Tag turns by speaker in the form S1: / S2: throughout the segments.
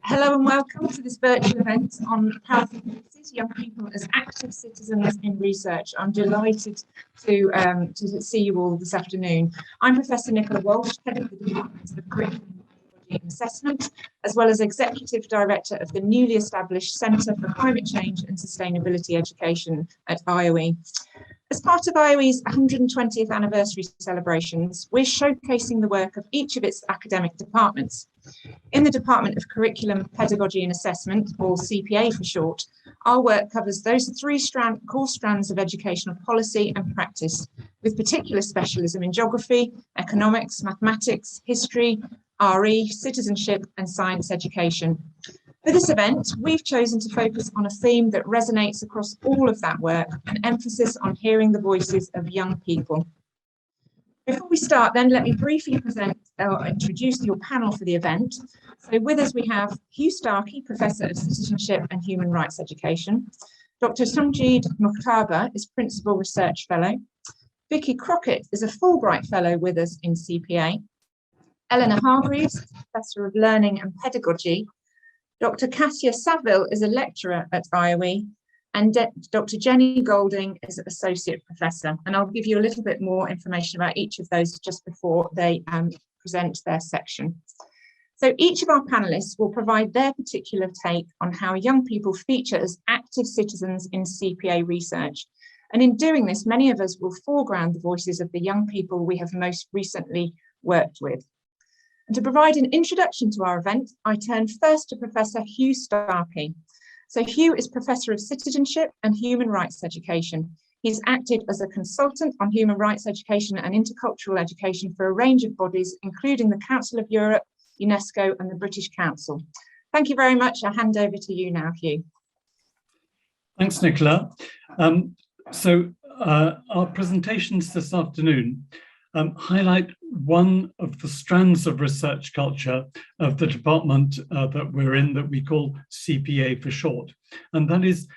S1: Hello and welcome to this virtual event on powerful voices, young people as active citizens in research. I'm delighted to see you all this afternoon. I'm Professor Nicola Walsh, Head of the Department of Curriculum, Pedagogy and Assessment, as well as Executive Director of the newly established Centre for Climate Change and Sustainability Education at IOE. As part of IOE's 120th anniversary celebrations, we're showcasing the work of each of its academic departments. In the Department of Curriculum, Pedagogy and Assessment, or CPA for short, our work covers those three core strands of educational policy and practice, with particular specialism in geography, economics, mathematics, history, RE, citizenship, and science education. For this event, we've chosen to focus on a theme that resonates across all of that work, an emphasis on hearing the voices of young people. Before we start then, let me briefly present or introduce your panel for the event. So with us we have Hugh Sterpy, Professor of Citizenship and Human Rights Education. Dr. Sanjeev Makataba is Principal Research Fellow. Vicky Crockett is a Fulbright Fellow with us in CPA. Elena Hargreaves is Professor of Learning and Pedagogy. Dr. Kasia Saville is a lecturer at IOE, and Dr. Jenny Golding is an associate professor. And I'll give you a little bit more information about each of those just before they present their section. So each of our panelists will provide their particular take on how young people feature as active citizens in CPA research. And in doing this, many of us will foreground the voices of the young people we have most recently worked with. And to provide an introduction to our event, I turn first to Professor Hugh Sterpy. So Hugh is Professor of Citizenship and Human Rights Education. He's acted as a consultant on human rights education and intercultural education for a range of bodies, including the Council of Europe, UNESCO, and the British Council. Thank you very much. I'll hand over to you now, Hugh.
S2: Thanks, Nicola. Our presentations this afternoon highlight one of the strands of research culture of the department that we're in, that we call CPA for short, and that is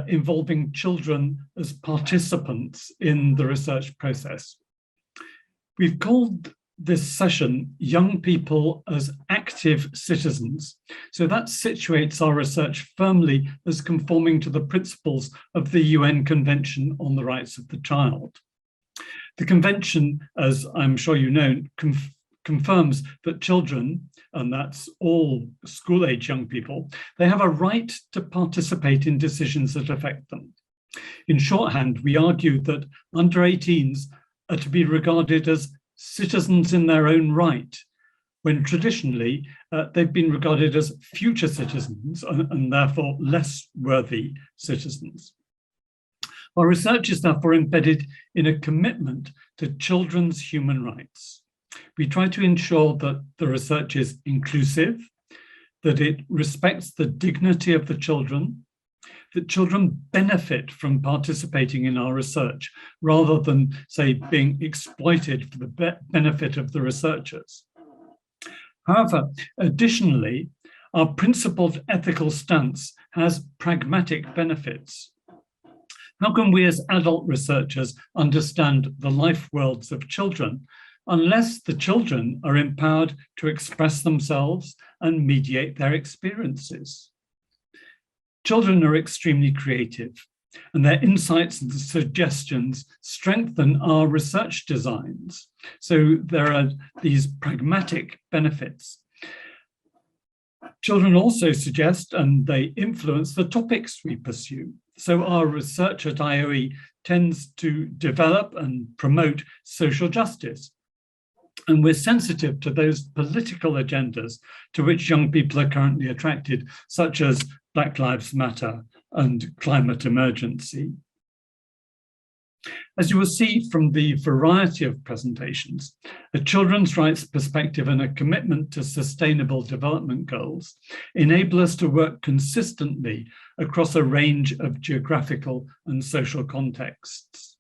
S2: involving children as participants in the research process. We've called this session Young People as Active Citizens, so that situates our research firmly as conforming to the principles of the UN Convention on the Rights of the Child. The convention, as I'm sure you know, confirms that children, and that's all school-age young people, they have a right to participate in decisions that affect them. In shorthand, we argue that under 18s are to be regarded as citizens in their own right, when traditionally they've been regarded as future citizens and therefore less worthy citizens. Our research is therefore embedded in a commitment to children's human rights. We try to ensure that the research is inclusive, that it respects the dignity of the children, that children benefit from participating in our research rather than, say, being exploited for the benefit of the researchers. However, additionally, our principled ethical stance has pragmatic benefits. How can we as adult researchers understand the life worlds of children unless the children are empowered to express themselves and mediate their experiences? Children are extremely creative, and their insights and suggestions strengthen our research designs. So there are these pragmatic benefits. Children also suggest and they influence the topics we pursue. So our research at IOE tends to develop and promote social justice. And we're sensitive to those political agendas to which young people are currently attracted, such as Black Lives Matter and climate emergency. As you will see from the variety of presentations, a children's rights perspective and a commitment to sustainable development goals enable us to work consistently across a range of geographical and social contexts.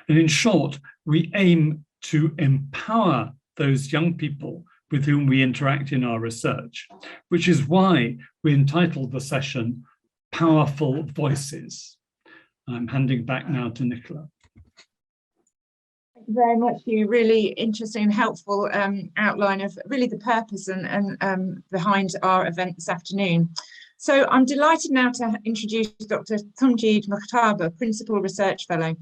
S2: And in short, we aim to empower those young people with whom we interact in our research, which is why we entitled the session Powerful Voices. I'm handing back now to Nicola.
S1: Thank you very much, Hugh. Really interesting and helpful outline of really the purpose and behind our event this afternoon. So I'm delighted now to introduce Dr. Sanjeev Makataba, Principal Research Fellow.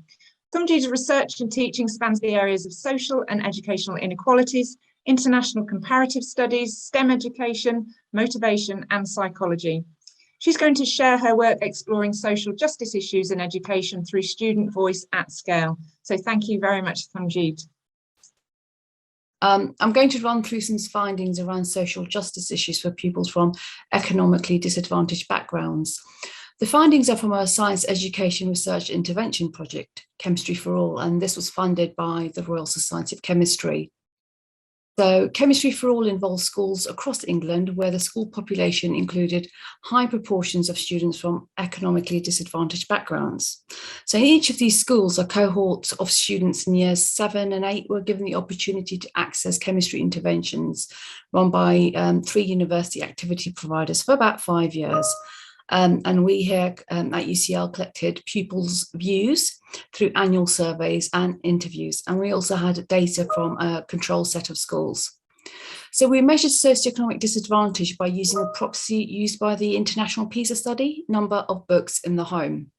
S1: Sanjeev's research and teaching spans the areas of social and educational inequalities, international comparative studies, STEM education, motivation, and psychology. She's going to share her work exploring social justice issues in education through student voice at scale. So thank you very much, Sanjeev.
S3: I'm going to run through some findings around social justice issues for pupils from economically disadvantaged backgrounds. The findings are from our Science Education Research Intervention project, Chemistry for All, and this was funded by the Royal Society of Chemistry. So Chemistry for All involves schools across England where the school population included high proportions of students from economically disadvantaged backgrounds. So in each of these schools, a cohort of students in years 7 and 8 were given the opportunity to access chemistry interventions run by 3 university activity providers for about 5 years. And we here at UCL collected pupils' views through annual surveys and interviews. And we also had data from a control set of schools. So we measured socioeconomic disadvantage by using a proxy used by the International PISA study, number of books in the home.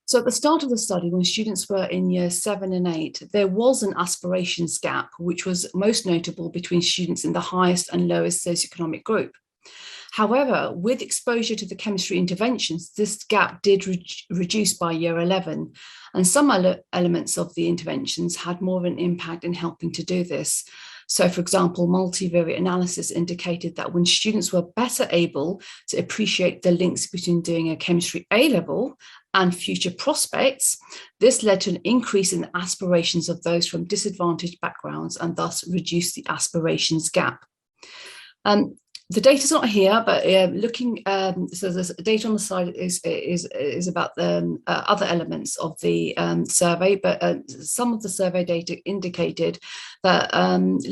S3: So at the start of the study, when students were in years 7 and 8, there was an aspirations gap, which was most notable between students in the highest and lowest socioeconomic group. However, with exposure to the chemistry interventions, this gap did reduce by year 11, and some elements of the interventions had more of an impact in helping to do this. So, for example, multivariate analysis indicated that when students were better able to appreciate the links between doing a chemistry A-level and future prospects, this led to an increase in the aspirations of those from disadvantaged backgrounds and thus reduced the aspirations gap. The data's not here, but looking, so the data on the slide is about the other elements of the survey, but some of the survey data indicated that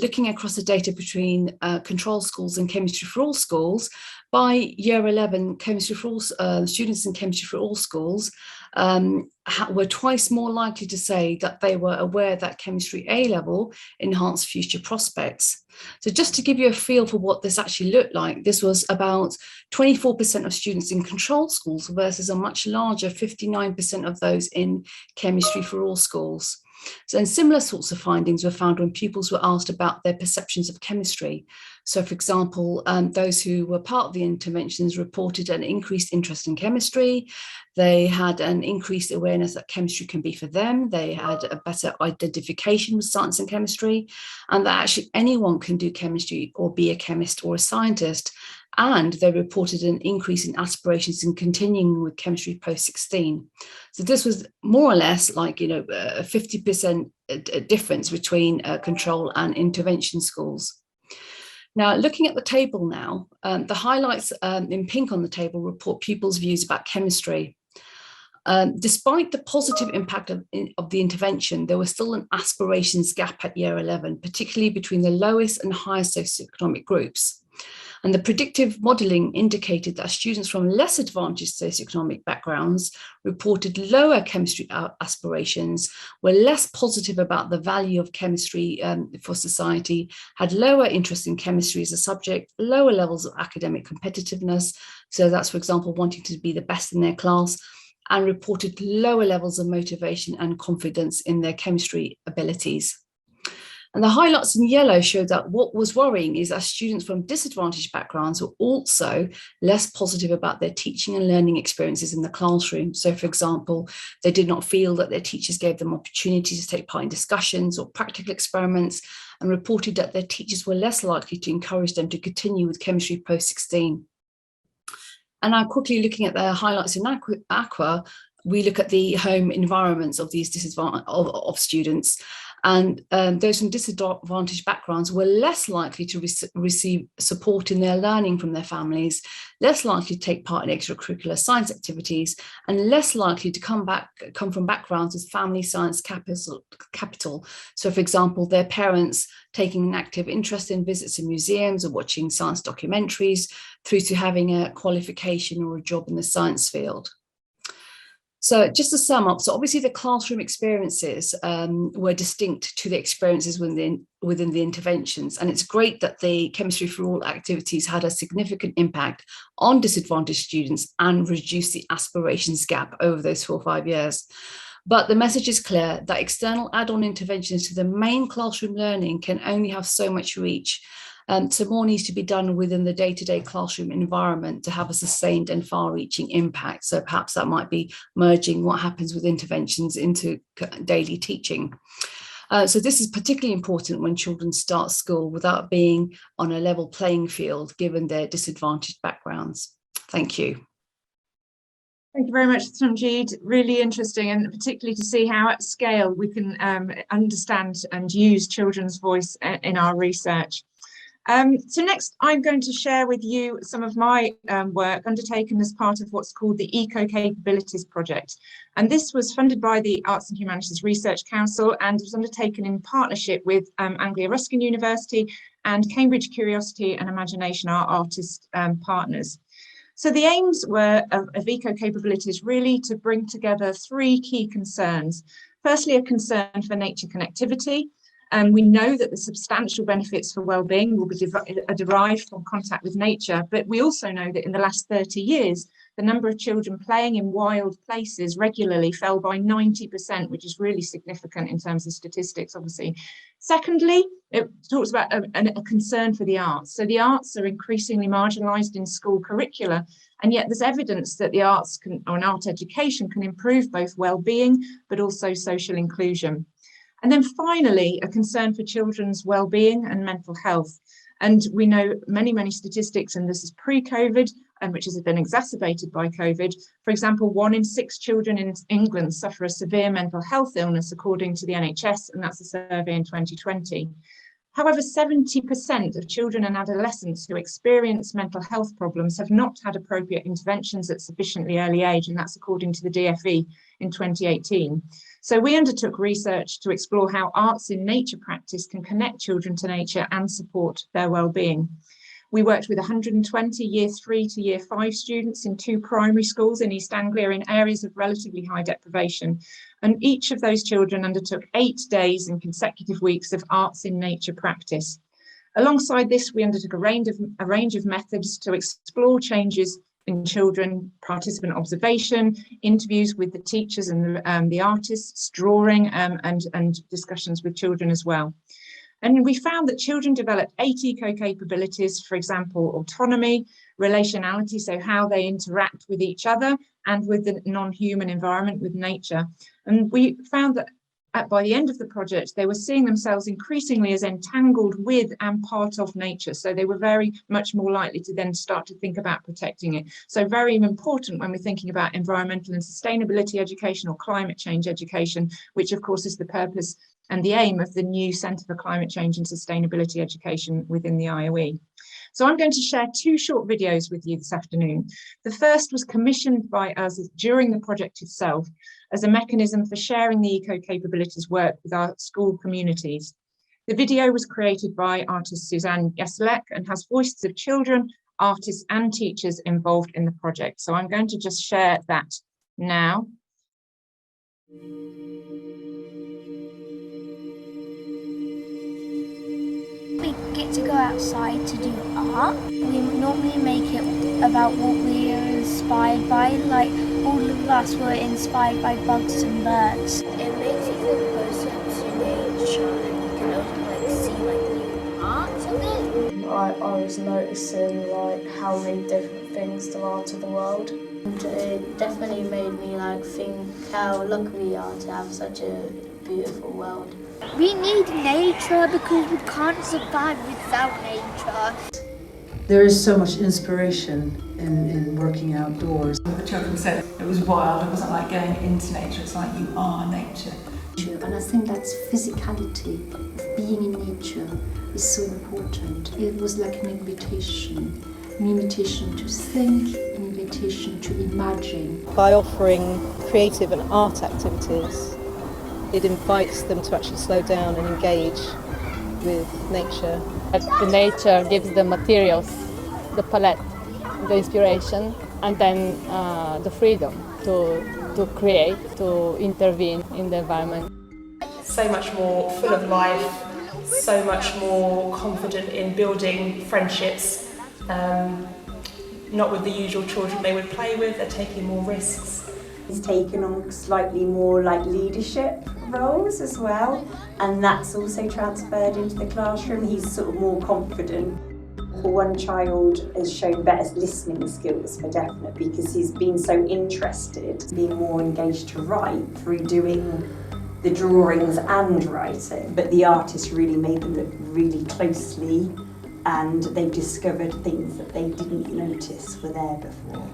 S3: looking across the data between control schools and chemistry for all schools, by year 11, chemistry for all students in chemistry for all schools were twice more likely to say that they were aware that chemistry A-level enhanced future prospects. So just to give you a feel for what this actually looked like, this was about 24% of students in control schools versus a much larger 59% of those in chemistry for all schools. So, and similar sorts of findings were found when pupils were asked about their perceptions of chemistry. So, for example, those who were part of the interventions reported an increased interest in chemistry. They had an increased awareness that chemistry can be for them. They had a better identification with science and chemistry, and that actually anyone can do chemistry or be a chemist or a scientist. And they reported an increase in aspirations in continuing with chemistry post-16. So this was more or less like, a 50% difference between control and intervention schools. Now, looking at the table now, the highlights in pink on the table report pupils' views about chemistry. Despite the positive impact of the intervention, there was still an aspirations gap at year 11, particularly between the lowest and highest socioeconomic groups. And the predictive modelling indicated that students from less advantaged socioeconomic backgrounds reported lower chemistry aspirations, were less positive about the value of chemistry for society, had lower interest in chemistry as a subject, lower levels of academic competitiveness. So that's, for example, wanting to be the best in their class, and reported lower levels of motivation and confidence in their chemistry abilities. And the highlights in yellow showed that what was worrying is that students from disadvantaged backgrounds were also less positive about their teaching and learning experiences in the classroom. So, for example, they did not feel that their teachers gave them opportunities to take part in discussions or practical experiments, and reported that their teachers were less likely to encourage them to continue with chemistry post-16. And now quickly looking at the highlights in aqua, we look at the home environments of these of students. And those from disadvantaged backgrounds were less likely to receive support in their learning from their families, less likely to take part in extracurricular science activities, and less likely to come from backgrounds with family science capital. So, for example, their parents taking an active interest in visits in museums or watching science documentaries, through to having a qualification or a job in the science field. So just to sum up, so obviously the classroom experiences were distinct to the experiences within the interventions. And it's great that the Chemistry for All activities had a significant impact on disadvantaged students and reduced the aspirations gap over those 4 or 5 years. But the message is clear that external add-on interventions to the main classroom learning can only have so much reach. So more needs to be done within the day-to-day classroom environment to have a sustained and far-reaching impact. So perhaps that might be merging what happens with interventions into daily teaching. So this is particularly important when children start school without being on a level playing field, given their disadvantaged backgrounds. Thank you.
S1: Thank you very much, Sanjeev. Really interesting, and particularly to see how at scale we can understand and use children's voice in our research. So next, I'm going to share with you some of my work undertaken as part of what's called the Eco Capabilities Project. And this was funded by the Arts and Humanities Research Council and was undertaken in partnership with Anglia Ruskin University and Cambridge Curiosity and Imagination, our artist partners. So the aims were of Eco Capabilities really to bring together 3 key concerns. Firstly, a concern for nature connectivity. We know that the substantial benefits for well-being will be derived from contact with nature, but we also know that in the last 30 years, the number of children playing in wild places regularly fell by 90%, which is really significant in terms of statistics, obviously. Secondly, it talks about a concern for the arts. So the arts are increasingly marginalised in school curricula, and yet there's evidence that the arts or an art education can improve both well-being, but also social inclusion. And then finally, a concern for children's well-being and mental health. And we know many statistics, and this is pre-COVID, and which has been exacerbated by COVID. For example, 1 in 6 children in England suffer a severe mental health illness, according to the NHS, and that's a survey in 2020. However, 70% of children and adolescents who experience mental health problems have not had appropriate interventions at sufficiently early age, and that's according to the DFE in 2018. So we undertook research to explore how arts in nature practice can connect children to nature and support their well-being. We worked with 120 Year 3 to Year 5 students in 2 primary schools in East Anglia in areas of relatively high deprivation. And each of those children undertook 8 days in consecutive weeks of arts in nature practice. Alongside this, we undertook a range of methods to explore changes in children, participant observation, interviews with the teachers and the artists, drawing and discussions with children as well. And we found that children developed 8 eco capabilities, for example, autonomy, relationality, so how they interact with each other and with the non-human environment, with nature. And we found that by the end of the project, they were seeing themselves increasingly as entangled with and part of nature. So they were very much more likely to then start to think about protecting it. So very important when we're thinking about environmental and sustainability education or climate change education, which of course is the purpose and the aim of the new Centre for Climate Change and Sustainability Education within the IOE. So I'm going to share 2 short videos with you this afternoon. The first was commissioned by us during the project itself as a mechanism for sharing the eco capabilities work with our school communities. The video was created by artist Suzanne Yeselek and has voices of children, artists and teachers involved in the project. So I'm going to just share that now.
S4: We get to go outside to do art. We normally make it about what we are inspired by, like all of us were inspired by bugs and birds.
S5: It makes you feel closer to nature and you can also see new parts of it.
S6: I was noticing how many different things there are to the world. And it definitely made me think how lucky we are to have such a beautiful world.
S4: We need nature because we can't survive without nature.
S7: There is so much inspiration in working outdoors.
S8: The children said it was wild, it wasn't like going into nature, it's like you are nature.
S9: And I think that's physicality, being in nature is so important. It was like an invitation to think, an invitation to imagine.
S10: By offering creative and art activities, it invites them to actually slow down and engage with nature.
S11: The nature gives the materials, the palette, the inspiration, and then the freedom to to create, to intervene in the environment.
S12: So much more full of life, so much more confident in building friendships, not with the usual children they would play with, they're taking more risks.
S13: He's taken on slightly more like leadership roles as well, and that's also transferred into the classroom. He's sort of more confident. One child has shown better listening skills for definite because he's been so interested, being more engaged to write through doing the drawings and writing. But the artist really made them look really closely, and they've discovered things that they didn't notice were there before.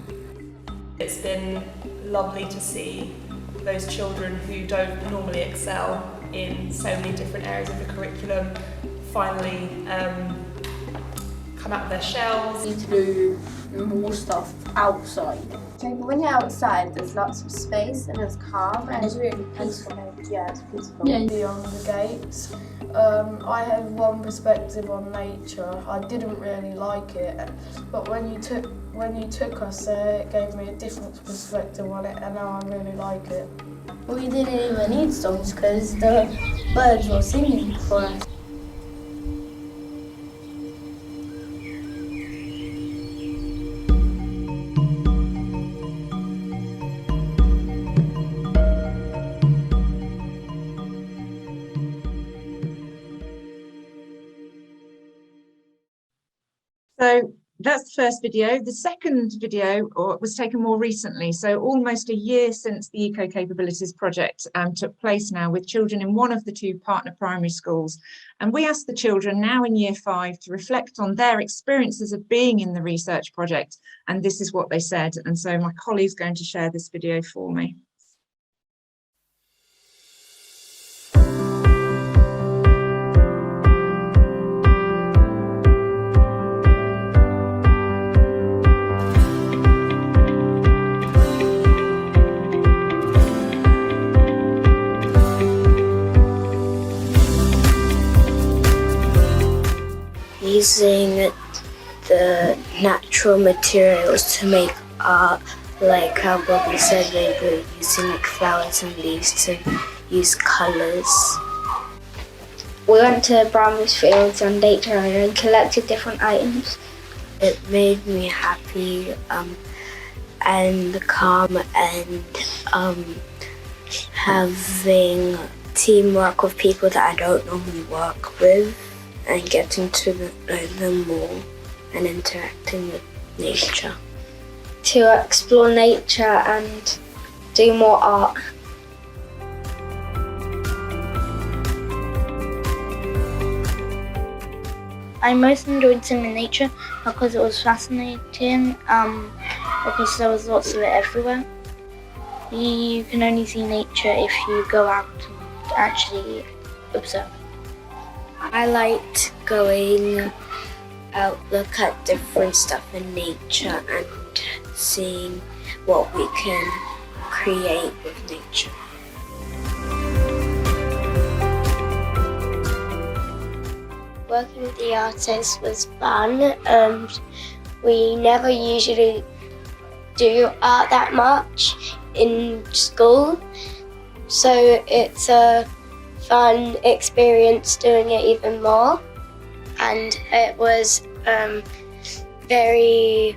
S12: It's been lovely to see those children who don't normally excel in so many different areas of the curriculum finally come out of their shells.
S6: You need to do more stuff outside. So when you're outside, there's lots of space and it's calm and it's really peaceful. Yeah, it's peaceful. Yeah. Beyond the gates, I had one perspective on nature. I didn't really like it, but when you took us there, it gave me a different perspective on it, and now I really like it. We didn't even need songs because the birds were singing for us.
S1: So that's the first video. The second video was taken more recently, so almost a year since the Eco Capabilities project took place now, with children in one of the two partner primary schools. And we asked the children now in year 5 to reflect on their experiences of being in the research project, and this is what they said. And so my colleague's going to share this video for me.
S5: Using the natural materials to make art, like how Bobby said, they were using like flowers and leaves to use colours.
S14: We went to Bramley's Fields on Nature and collected different items.
S5: It made me happy and calm, and having teamwork with people that I don't normally work with, and getting to know them more and interacting with nature.
S14: To explore nature and do more art. I most enjoyed singing nature because it was fascinating, because there was lots of it everywhere. You can only see nature if you go out and actually observe.
S5: I liked going out, look at different stuff in nature and seeing what we can create with nature.
S14: Working with the artists was fun. We never usually do art that much in school, so it's a fun experience doing it even more. And it was very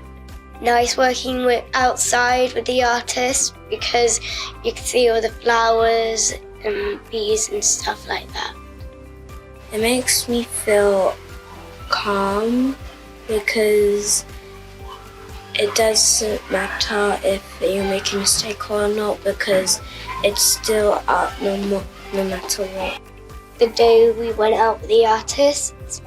S14: nice working outside with the artists, because you could see all the flowers and bees and stuff like that.
S5: It makes me feel calm because it doesn't matter if you make a mistake or not, because it's still art no matter what.
S14: The day we went out with the artists,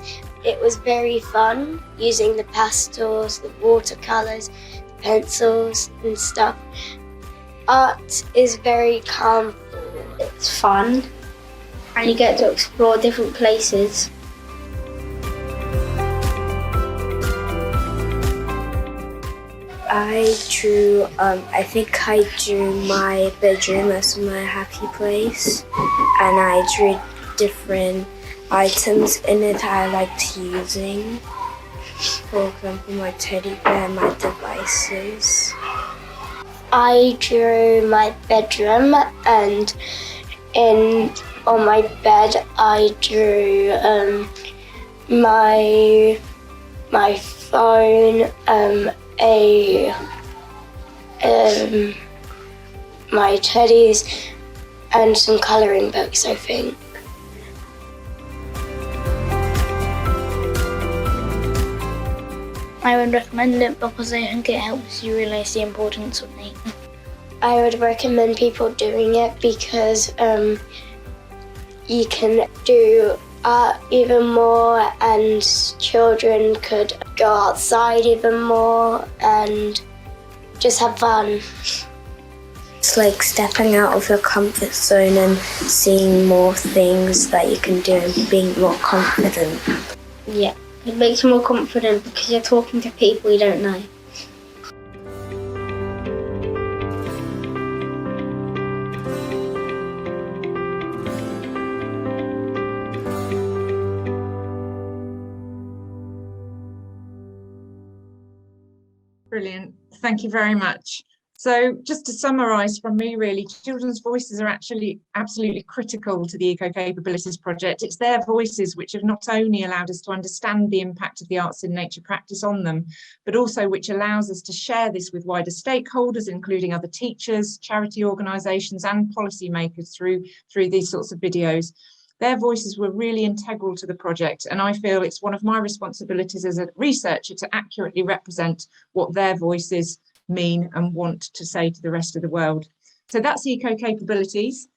S14: it was very fun using the pastels, the watercolours, the pencils and stuff. Art is very calm. It's fun and you get to explore different places.
S5: I drew, I think I drew my bedroom as my happy place, and I drew different items in it I liked using. For example, my teddy bear, my devices.
S14: I drew my bedroom, and on my bed I drew my phone, my teddies, and some colouring books, I think.
S4: I would recommend it because I think it helps you realise the importance of nature.
S14: I would recommend people doing it because you can do art even more, and children could go outside even more and just have fun. It's like stepping out of your comfort zone and seeing more things that you can do and being more confident. Yeah, it makes you more confident because you're talking to people you don't know.
S1: Brilliant. Thank you very much. So just to summarise from me, really, children's voices are actually absolutely critical to the Eco-Capabilities project. It's their voices which have not only allowed us to understand the impact of the arts in nature practice on them, but also which allows us to share this with wider stakeholders, including other teachers, charity organisations and policymakers through these sorts of videos. Their voices were really integral to the project, and I feel it's one of my responsibilities as a researcher to accurately represent what their voices mean and want to say to the rest of the world. So that's Eco-Capabilities.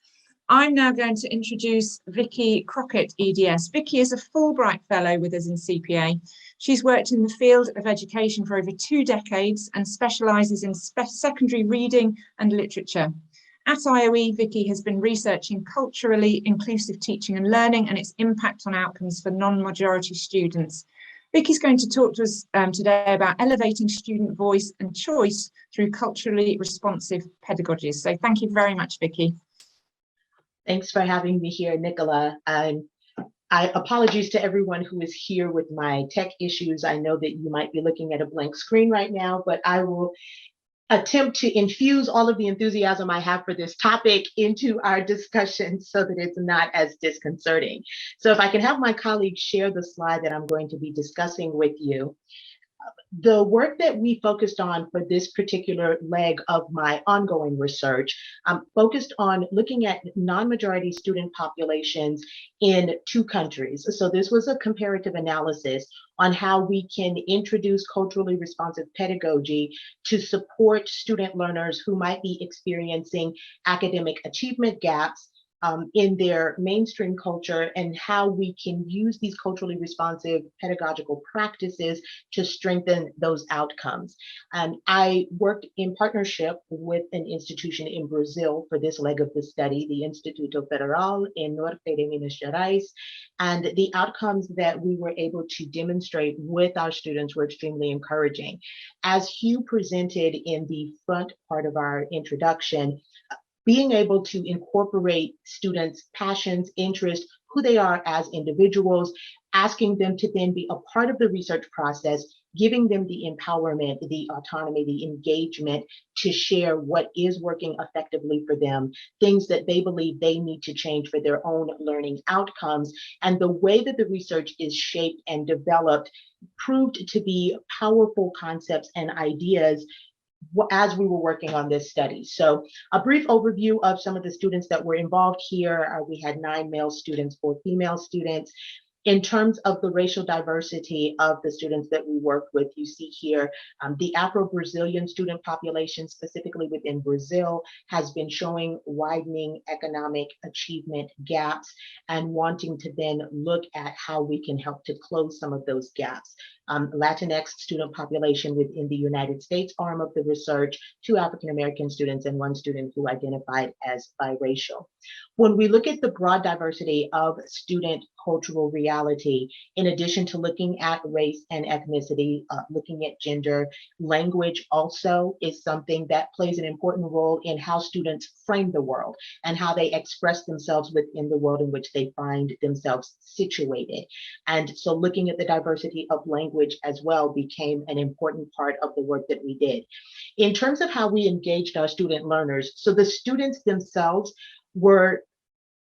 S1: I'm now going to introduce Vicky Crockett, EDS. Vicky is a Fulbright Fellow with us in CPA. She's worked in the field of education for over 2 decades and specialises in secondary reading and literature. At IOE, Vicky has been researching culturally inclusive teaching and learning and its impact on outcomes for non-majority students. Vicky's going to talk to us today about elevating student voice and choice through culturally responsive pedagogies. So thank you very much, Vicky.
S15: Thanks for having me here, Nicola. I apologies to everyone who is here with my tech issues. I know that you might be looking at a blank screen right now, but I will attempt to infuse all of the enthusiasm I have for this topic into our discussion so that it's not as disconcerting. So if I can have my colleagues share the slide that I'm going to be discussing with you. The work that we focused on for this particular leg of my ongoing research focused on looking at non-majority student populations in 2 countries. So this was a comparative analysis on how we can introduce culturally responsive pedagogy to support student learners who might be experiencing academic achievement gaps in their mainstream culture, and how we can use these culturally responsive pedagogical practices to strengthen those outcomes. I worked in partnership with an institution in Brazil for this leg of the study, the Instituto Federal in Norte de Minas Gerais, and the outcomes that we were able to demonstrate with our students were extremely encouraging. As Hugh presented in the front part of our introduction, being able to incorporate students' passions, interests, who they are as individuals, asking them to then be a part of the research process, giving them the empowerment, the autonomy, the engagement to share what is working effectively for them, things that they believe they need to change for their own learning outcomes. And the way that the research is shaped and developed proved to be powerful concepts and ideas as we were working on this study. So a brief overview of some of the students that were involved here. We had 9 male students, 4 female students. In terms of the racial diversity of the students that we worked with, you see here, the Afro-Brazilian student population, specifically within Brazil, has been showing widening economic achievement gaps and wanting to then look at how we can help to close some of those gaps. Latinx student population within the United States arm of the research, 2 African-American students and 1 student who identified as biracial. When we look at the broad diversity of student cultural reality, in addition to looking at race and ethnicity, looking at gender. Language also is something that plays an important role in how students frame the world and how they express themselves within the world in which they find themselves situated. And so looking at the diversity of language as well became an important part of the work that we did. In terms of how we engaged our student learners, so the students themselves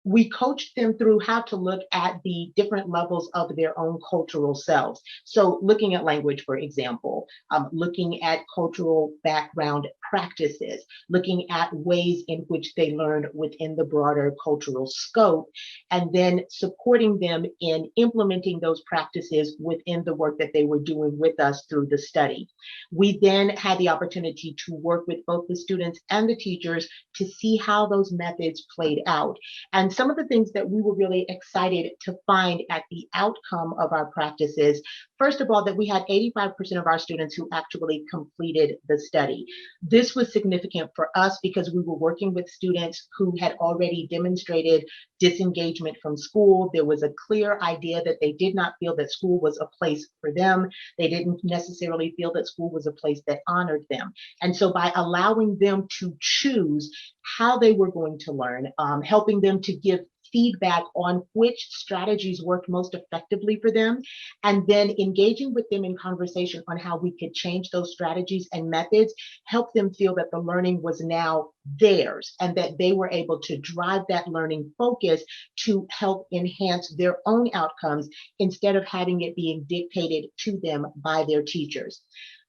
S15: we coached them through how to look at the different levels of their own cultural selves. So looking at language, for example, looking at cultural background practices, looking at ways in which they learned within the broader cultural scope, and then supporting them in implementing those practices within the work that they were doing with us through the study. We then had the opportunity to work with both the students and the teachers to see how those methods played out. And some of the things that we were really excited to find at the outcome of our practices, first of all, that we had 85% of our students who actually completed the study. This was significant for us because we were working with students who had already demonstrated disengagement from school. There was a clear idea that they did not feel that school was a place for them. They didn't necessarily feel that school was a place that honored them. And so by allowing them to choose how they were going to learn, helping them to give feedback on which strategies worked most effectively for them, and then engaging with them in conversation on how we could change those strategies and methods, help them feel that the learning was now theirs and that they were able to drive that learning focus to help enhance their own outcomes instead of having it being dictated to them by their teachers.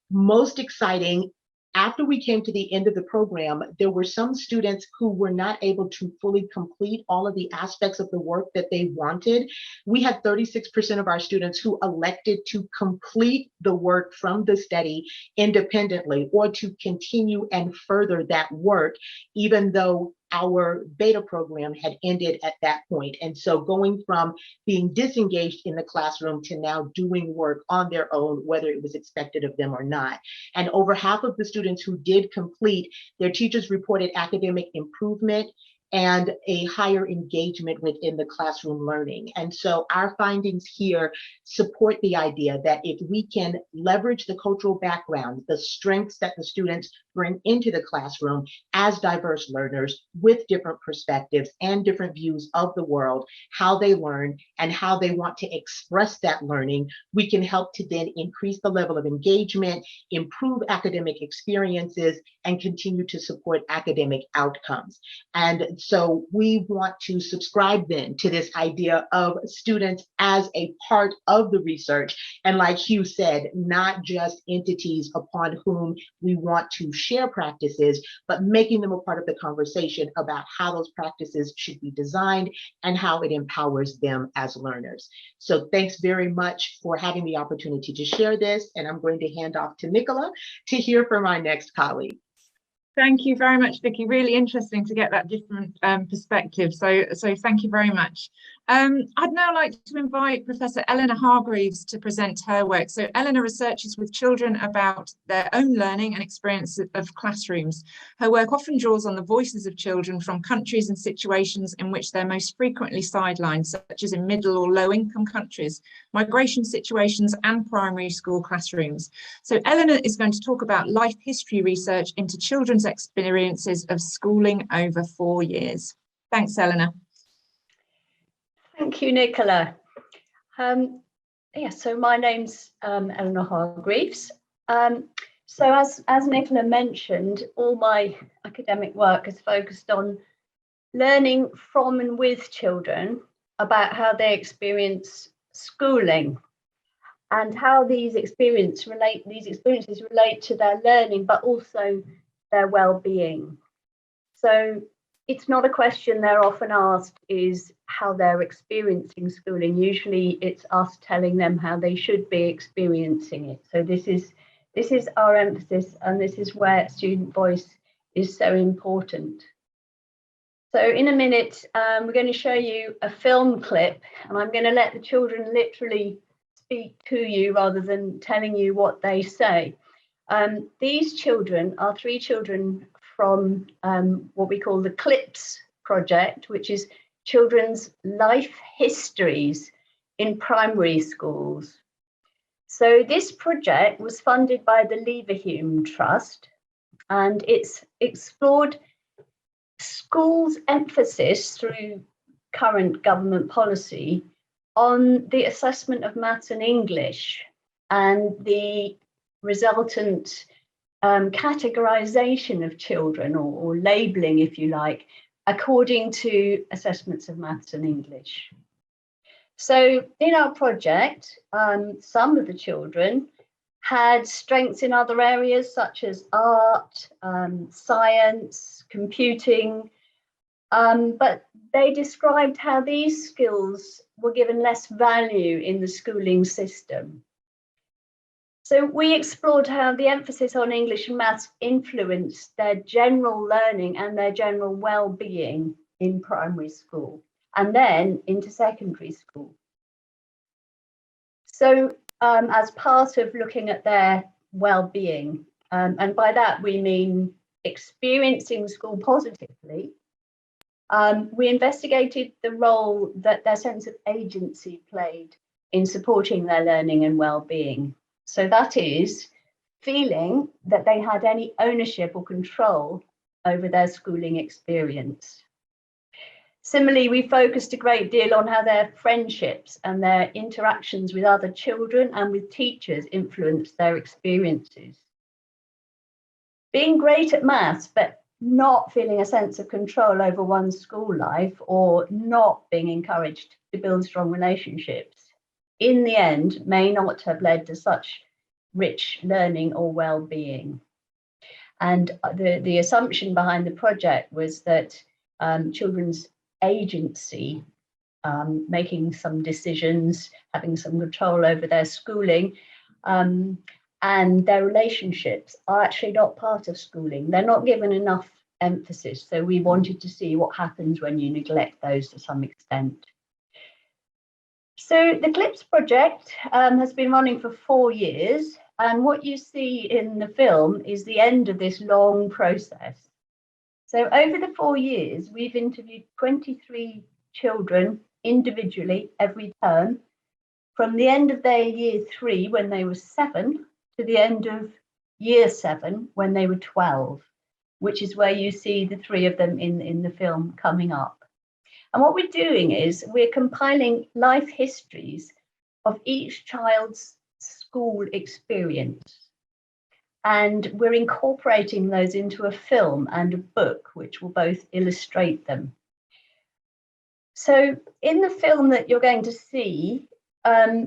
S15: Most exciting, after we came to the end of the program, there were some students who were not able to fully complete all of the aspects of the work that they wanted. We had 36% of our students who elected to complete the work from the study independently or to continue and further that work, even though our beta program had ended at that point. And so going from being disengaged in the classroom to now doing work on their own, whether it was expected of them or not. And over half of the students who did complete, their teachers reported academic improvement and a higher engagement within the classroom learning. And so our findings here support the idea that if we can leverage the cultural background, the strengths that the students bring into the classroom as diverse learners with different perspectives and different views of the world, how they learn and how they want to express that learning, we can help to then increase the level of engagement, improve academic experiences, and continue to support academic outcomes. And so we want to subscribe then to this idea of students as a part of the research. And like Hugh said, not just entities upon whom we want to share practices, but making them a part of the conversation about how those practices should be designed and how it empowers them as learners. So thanks very much for having the opportunity to share this. And I'm going to hand off to Nicola to hear from our next colleague.
S1: Thank you very much, Vicky. Really interesting to get that different perspective. So thank you very much. I'd now like to invite Professor Elena Hargreaves to present her work. So Elena researches with children about their own learning and experience of classrooms. Her work often draws on the voices of children from countries and situations in which they're most frequently sidelined, such as in middle or low income countries, migration situations and primary school classrooms. So Elena is going to talk about life history research into children's experiences of schooling over 4 years. Thanks, Elena.
S16: Thank you, Nicola. So my name's Elena Hargreaves. So as Nicola mentioned, all my academic work is focused on learning from and with children about how they experience schooling and how these experiences relate to their learning, but also their well-being. So it's not a question they're often asked is how they're experiencing schooling. Usually it's us telling them how they should be experiencing it. So this is our emphasis, and this is where student voice is so important. So in a minute, we're going to show you a film clip, and I'm going to let the children literally speak to you rather than telling you what they say. These children are 3 children from what we call the CLIPS project, which is children's life histories in primary schools. So this project was funded by the Leverhulme Trust, and it's explored schools' emphasis through current government policy on the assessment of maths and English and the resultant categorization of children, or labeling, if you like, according to assessments of maths and English. So in our project, some of the children had strengths in other areas such as art, science, computing, but they described how these skills were given less value in the schooling system. So we explored how the emphasis on English and maths influenced their general learning and their general well-being in primary school and then into secondary school. So as part of looking at their well-being, and by that we mean experiencing school positively, we investigated the role that their sense of agency played in supporting their learning and well-being. So that is feeling that they had any ownership or control over their schooling experience. Similarly, we focused a great deal on how their friendships and their interactions with other children and with teachers influenced their experiences. Being great at maths, but not feeling a sense of control over one's school life or not being encouraged to build strong relationships, in the end, may not have led to such rich learning or well-being. And the assumption behind the project was that children's agency, making some decisions, having some control over their schooling, and their relationships are actually not part of schooling. They're not given enough emphasis. So we wanted to see what happens when you neglect those to some extent. So the CLIPS project has been running for 4 years, and what you see in the film is the end of this long process. So over the 4 years, we've interviewed 23 children individually every term, from the end of their year 3 when they were 7 to the end of year 7 when they were 12, which is where you see the 3 of them in the film coming up. And what we're doing is we're compiling life histories of each child's school experience. And we're incorporating those into a film and a book, which will both illustrate them. So in the film that you're going to see,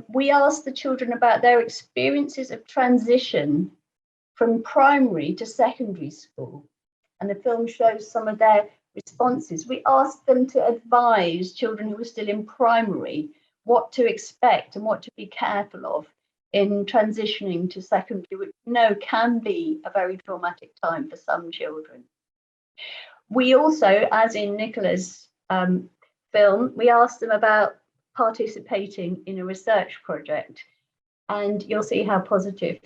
S16: we asked the children about their experiences of transition from primary to secondary school. And the film shows some of their responses. We asked them to advise children who were still in primary what to expect and what to be careful of in transitioning to secondary, which we know can be a very traumatic time for some children. We also, as in Nicola's film, we asked them about participating in a research project, and you'll see how positive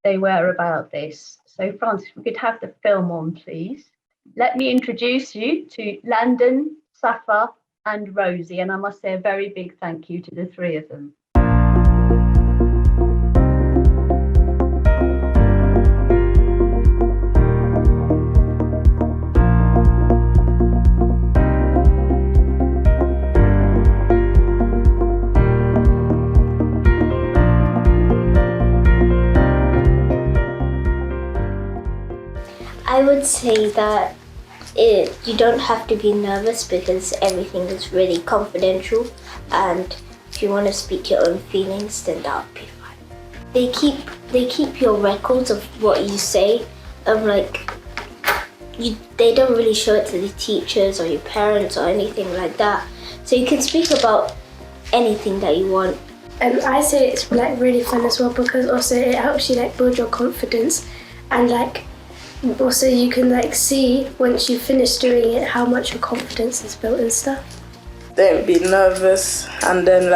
S16: they were about this. So Francis, we could have the film on, please. Let me introduce you to Landon, Safa and Rosie, and I must say a very big thank you to the 3 of them.
S5: I would say that you don't have to be nervous because everything is really confidential, and if you want to speak your own feelings, then that would be fine. They keep your records of what you say, they don't really show it to the teachers or your parents or anything like that, so you can speak about anything that you want.
S17: I say it's really fun as well, because also it helps you build your confidence, and also you can see once you finish doing it how much your confidence is built and stuff.
S18: Don't be nervous, and then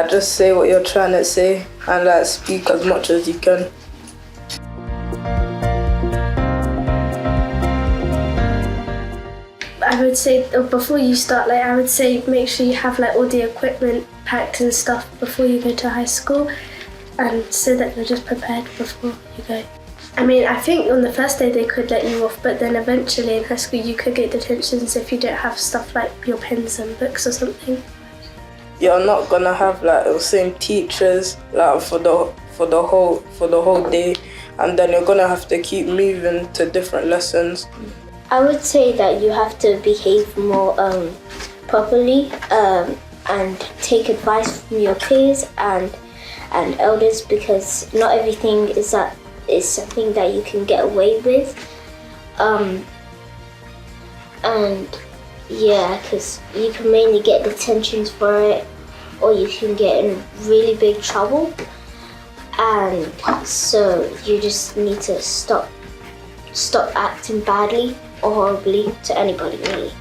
S18: just say what you're trying to say and speak as much as you can.
S17: I I would say before you start, I would say make sure you have all the equipment packed and stuff before you go to high school, and so that you're just prepared before you go. I mean, I think on the first day they could let you off, but then eventually in high school you could get detentions if you don't have stuff like your pens and books or something.
S18: You're not gonna have the same teachers for the whole day, and then you're gonna have to keep moving to different lessons.
S14: I would say that you have to behave more properly and take advice from your peers and elders, because not everything is something that you can get away with. And yeah, because you can mainly get detentions for it, or you can get in really big trouble. And so you just need to stop acting badly or horribly to anybody, really.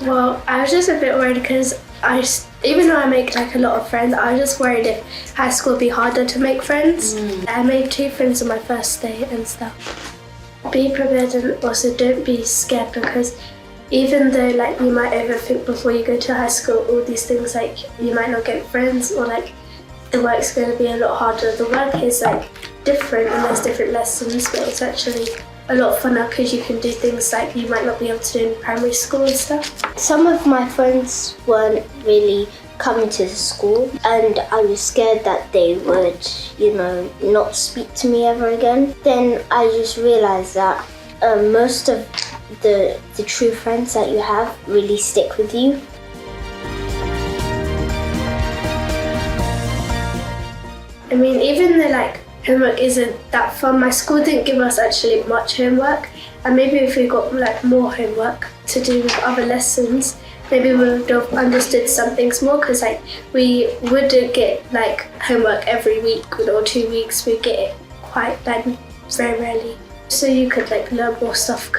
S17: Well, I was just a bit worried because even though I make a lot of friends, I was just worried if high school would be harder to make friends. I made 2 friends on my first day and stuff. Be prepared and also don't be scared, because even though you might overthink before you go to high school all these things, you might not get friends, or the work's going to be a lot harder. The work is different and there's different lessons, but it's actually a lot funner because you can do things you might not be able to do in primary school and stuff.
S14: Some of my friends weren't really coming to the school, and I was scared that they would, not speak to me ever again. Then I just realised that most of the true friends that you have really stick with you.
S17: I mean, even though homework isn't that fun, my school didn't give us actually much homework, and maybe if we got more homework to do with other lessons, maybe we would have understood some things more, because we wouldn't get homework every week or 2 weeks. We get it quite very rarely, so you could learn more stuff,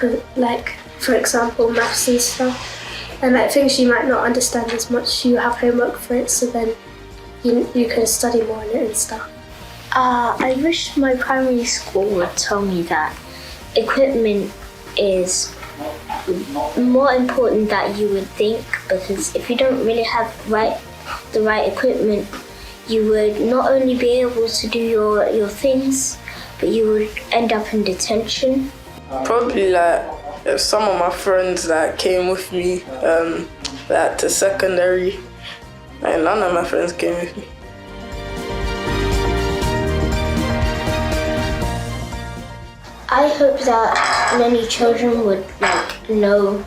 S17: for example maths and stuff, and things you might not understand as much. You have homework for it, so then you can study more on it and stuff.
S14: I wish my primary school would tell me that equipment is more important than you would think, because if you don't really have the right equipment, you would not only be able to do your things, but you would end up in detention.
S18: Probably if some of my friends came with me to secondary, none of my friends came with me.
S14: I hope that many children would know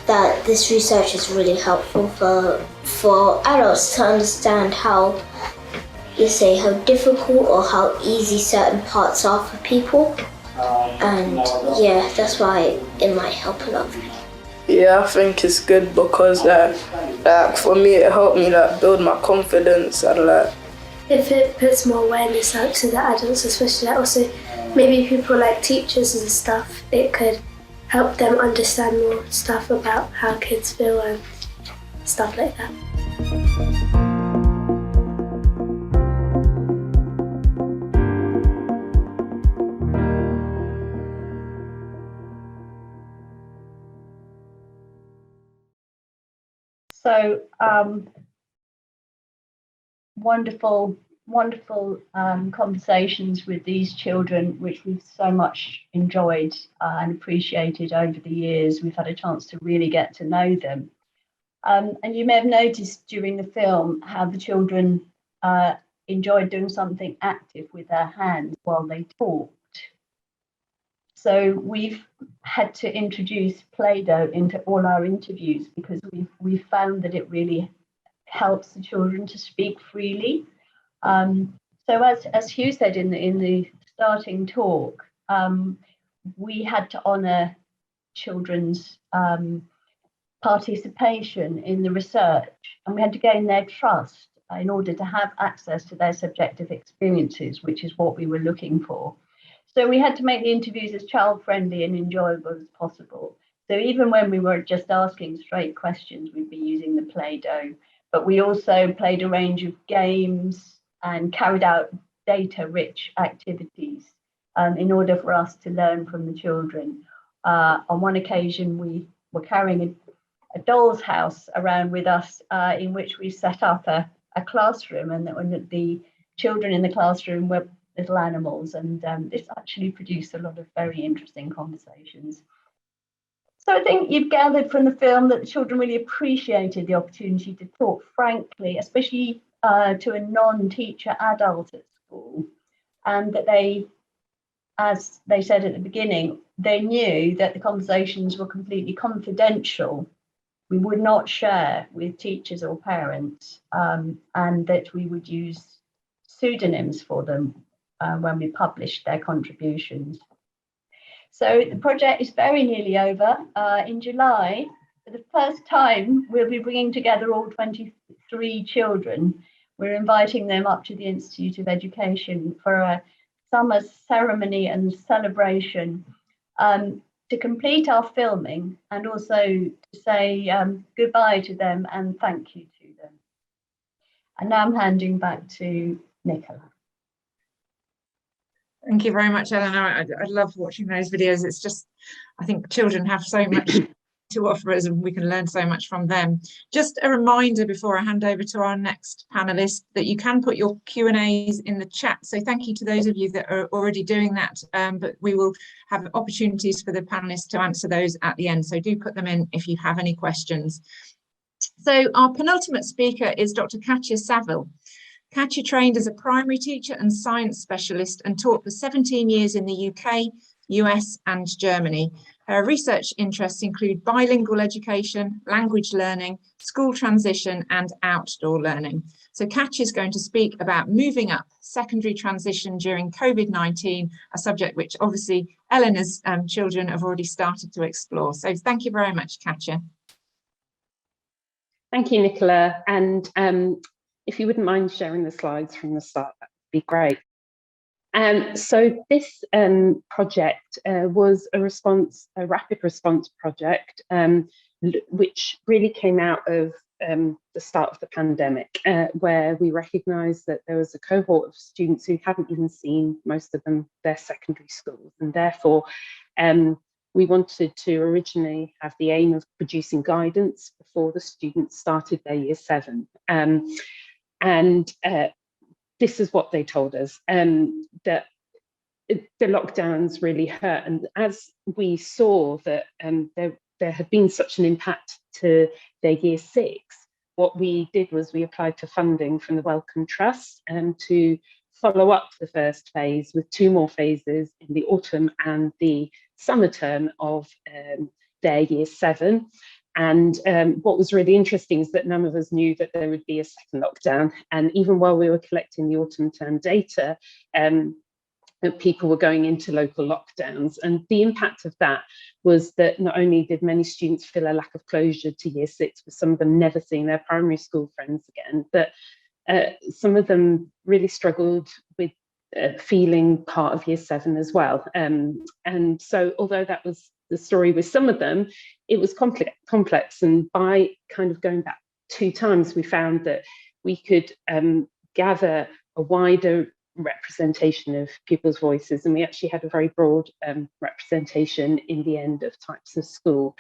S14: that this research is really helpful for adults to understand how difficult or how easy certain parts are for people. And yeah, that's why it might help a lot.
S18: Yeah, I think it's good because for me it helped me build my confidence, and
S17: if it puts more awareness out to the adults, especially also maybe people teachers and stuff, it could help them understand more stuff about how kids feel and stuff like that.
S16: So wonderful conversations with these children, which we've so much enjoyed and appreciated over the years. We've had a chance to really get to know them. And you may have noticed during the film how the children enjoyed doing something active with their hands while they talked. So we've had to introduce Play-Doh into all our interviews, because we've found that it really helps the children to speak freely. So as Hugh said in the starting talk, we had to honour children's participation in the research, and we had to gain their trust in order to have access to their subjective experiences, which is what we were looking for. So we had to make the interviews as child-friendly and enjoyable as possible. So even when we were just asking straight questions, we'd be using the Play-Doh, but we also played a range of games and carried out data-rich activities in order for us to learn from the children. On one occasion, we were carrying a doll's house around with us in which we set up a classroom, and the children in the classroom were little animals, and this actually produced a lot of very interesting conversations. So I think you've gathered from the film that the children really appreciated the opportunity to talk frankly, especially to a non-teacher adult at school, and that they, as they said at the beginning, they knew that the conversations were completely confidential. We would not share with teachers or parents, and that we would use pseudonyms for them when we published their contributions. So the project is very nearly over. In July, for the first time, we'll be bringing together all 23 children. We're inviting them up to the Institute of Education for a summer ceremony and celebration to complete our filming, and also to say goodbye to them and thank you to them. And now I'm handing back to Nicola.
S1: Thank you very much, Elena. I love watching those videos. It's just, I think children have so much to offer us, and we can learn so much from them. Just a reminder before I hand over to our next panelist that you can put your Q&As in the chat. So thank you to those of you that are already doing that, but we will have opportunities for the panelists to answer those at the end. So do put them in if you have any questions. So our penultimate speaker is Dr. Katja Saville. Katja trained as a primary teacher and science specialist and taught for 17 years in the UK, US and Germany. Her research interests include bilingual education, language learning, school transition and outdoor learning. So Katja is going to speak about moving up secondary transition during COVID-19, a subject which obviously Elena's children have already started to explore. So thank you very much, Katja.
S19: Thank you, Nicola. And if you wouldn't mind sharing the slides from the start, that would be great. So this project was a rapid response project, which really came out of the start of the pandemic, where we recognised that there was a cohort of students who hadn't even seen, most of them, their secondary schools, and therefore we wanted to originally have the aim of producing guidance before the students started their year 7. This is what they told us, that the lockdowns really hurt. And as we saw that there had been such an impact to their year 6, what we did was we applied for funding from the Wellcome Trust to follow up the first phase with 2 more phases in the autumn and the summer term of their year 7. And what was really interesting is that none of us knew that there would be a second lockdown. And even while we were collecting the autumn term data, that people were going into local lockdowns. And the impact of that was that not only did many students feel a lack of closure to year 6, with some of them never seeing their primary school friends again, but some of them really struggled with feeling part of year 7 as well. And so although that was the story with some of them, it was complex. And by kind of going back 2 times, we found that we could gather a wider representation of people's voices, and we actually had a very broad representation in the end of types of school.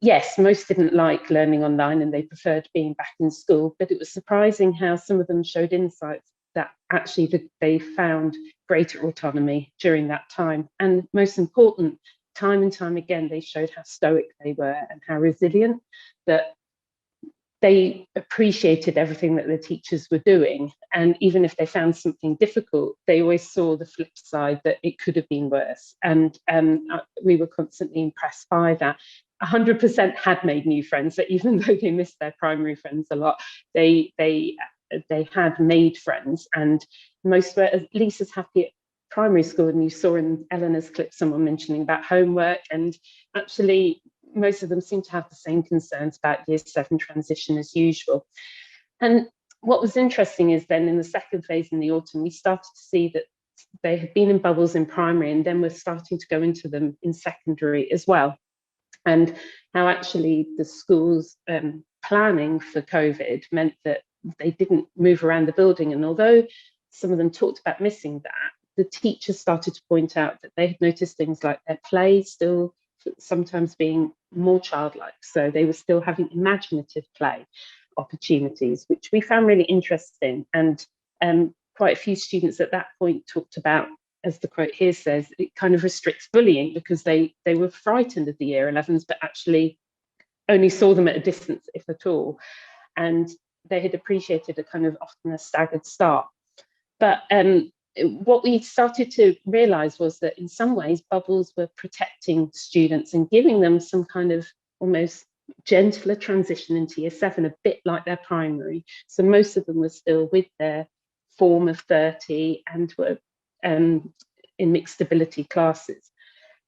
S19: Yes, most didn't like learning online and they preferred being back in school, but it was surprising how some of them showed insights that actually they found greater autonomy during that time. And most important, time and time again, they showed how stoic they were and how resilient, that they appreciated everything that the teachers were doing. And even if they found something difficult, they always saw the flip side, that it could have been worse. And we were constantly impressed by that. 100% had made new friends, that even though they missed their primary friends a lot, they had made friends, and most were at least as happy at primary school. And you saw in Elena's clip someone mentioning about homework, and actually most of them seem to have the same concerns about year 7 transition as usual. And what was interesting is then in the second phase in the autumn, we started to see that they had been in bubbles in primary, and then we're starting to go into them in secondary as well. And how actually the school's planning for COVID meant that they didn't move around the building. And although some of them talked about missing that, the teachers started to point out that they had noticed things like their play still sometimes being more childlike. So they were still having imaginative play opportunities, which we found really interesting. And quite a few students at that point talked about, as the quote here says, it kind of restricts bullying, because they were frightened of the year 11s, but actually only saw them at a distance, if at all. And they had appreciated a kind of often a staggered start. But what we started to realise was that in some ways bubbles were protecting students and giving them some kind of almost gentler transition into year 7, a bit like their primary. So most of them were still with their form of 30 and were in mixed ability classes.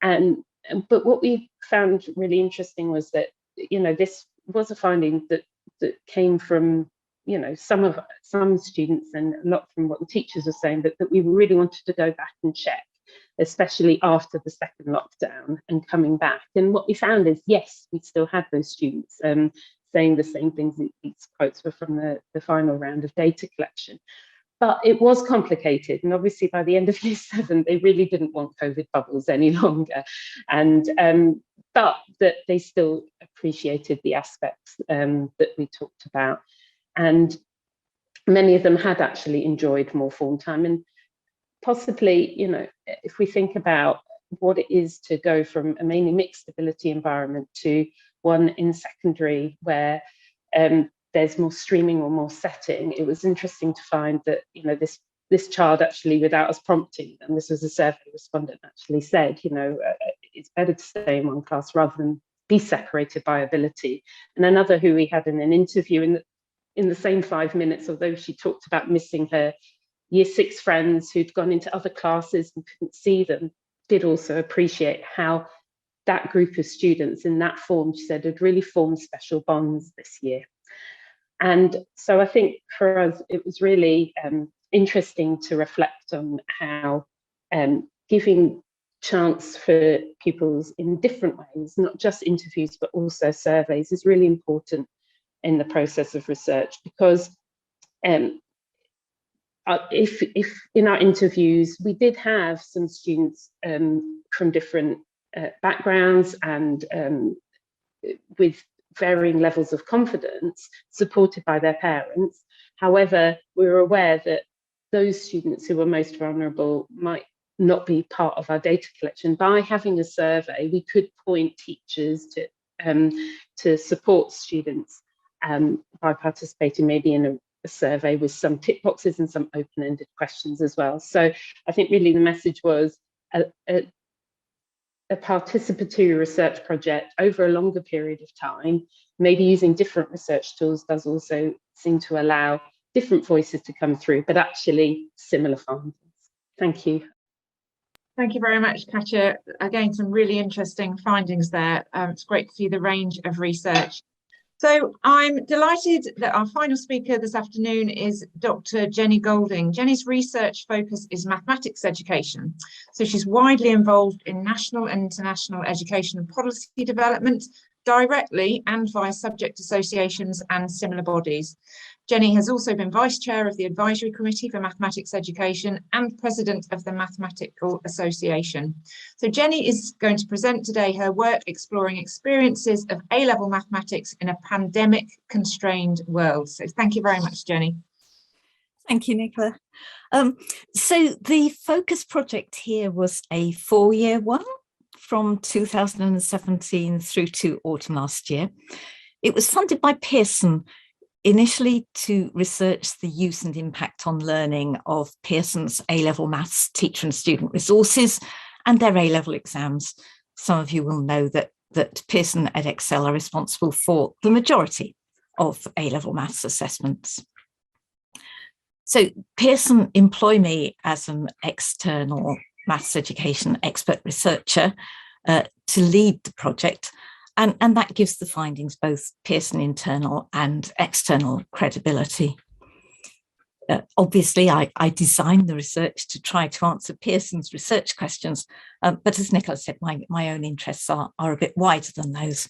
S19: But what we found really interesting was that, this was a finding that came from, some students, and a lot from what the teachers were saying, that we really wanted to go back and check, especially after the second lockdown and coming back. And what we found is, yes, we still had those students saying the same things. These quotes were from the final round of data collection. But it was complicated. And obviously by the end of year 7, they really didn't want COVID bubbles any longer. And but that they still appreciated the aspects that we talked about. And many of them had actually enjoyed more form time. And possibly, if we think about what it is to go from a mainly mixed ability environment to one in secondary where there's more streaming or more setting, it was interesting to find that, this child actually, without us prompting them, this was a survey respondent actually said, it's better to stay in one class rather than be separated by ability. And another who we had in an interview in the same 5 minutes, although she talked about missing her year 6 friends who'd gone into other classes and couldn't see them, did also appreciate how that group of students in that form, she said, had really formed special bonds this year. And so I think for us, it was really interesting to reflect on how giving chance for pupils in different ways, not just interviews, but also surveys, is really important in the process of research, because if in our interviews, we did have some students from different backgrounds and with varying levels of confidence, supported by their parents. However, we were aware that those students who were most vulnerable might not be part of our data collection. By having a survey, we could point teachers to support students by participating maybe in a survey with some tick boxes and some open-ended questions as well. So I think really the message was a participatory research project over a longer period of time, maybe using different research tools, does also seem to allow different voices to come through, but actually similar findings. Thank you.
S1: Thank you very much, Katja. Again, some really interesting findings there. It's great to see the range of research. So I'm delighted that our final speaker this afternoon is Dr. Jenny Golding. Jenny's research focus is mathematics education. So she's widely involved in national and international education and policy development, directly and via subject associations and similar bodies. Jenny has also been Vice Chair of the Advisory Committee for Mathematics Education and President of the Mathematical Association. So Jenny is going to present today her work exploring experiences of A-level mathematics in a pandemic-constrained world. So thank you very much, Jenny.
S20: Thank you, Nicola. So the focus project here was a 4-year one from 2017 through to autumn last year. It was funded by Pearson, initially to research the use and impact on learning of Pearson's A-level maths teacher and student resources and their A-level exams. Some of you will know that Pearson Edexcel are responsible for the majority of A-level maths assessments. So Pearson employ me as an external maths education expert researcher to lead the project. And that gives the findings both Pearson internal and external credibility. Obviously, I designed the research to try to answer Pearson's research questions, but as Nicola said, my own interests are a bit wider than those.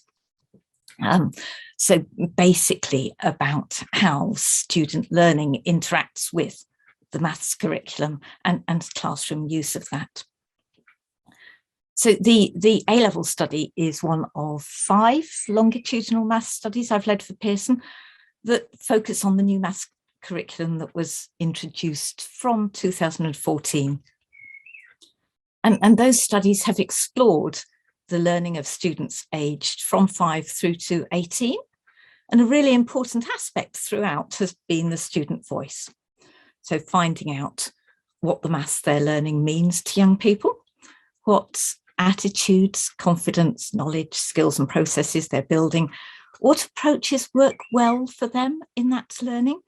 S20: So basically about how student learning interacts with the maths curriculum and classroom use of that. So the A-level study is one of 5 longitudinal maths studies I've led for Pearson that focus on the new maths curriculum that was introduced from 2014. And those studies have explored the learning of students aged from 5 through to 18. And a really important aspect throughout has been the student voice. So finding out what the maths they're learning means to young people, what attitudes, confidence, knowledge, skills and processes they're building, what approaches work well for them in that learning,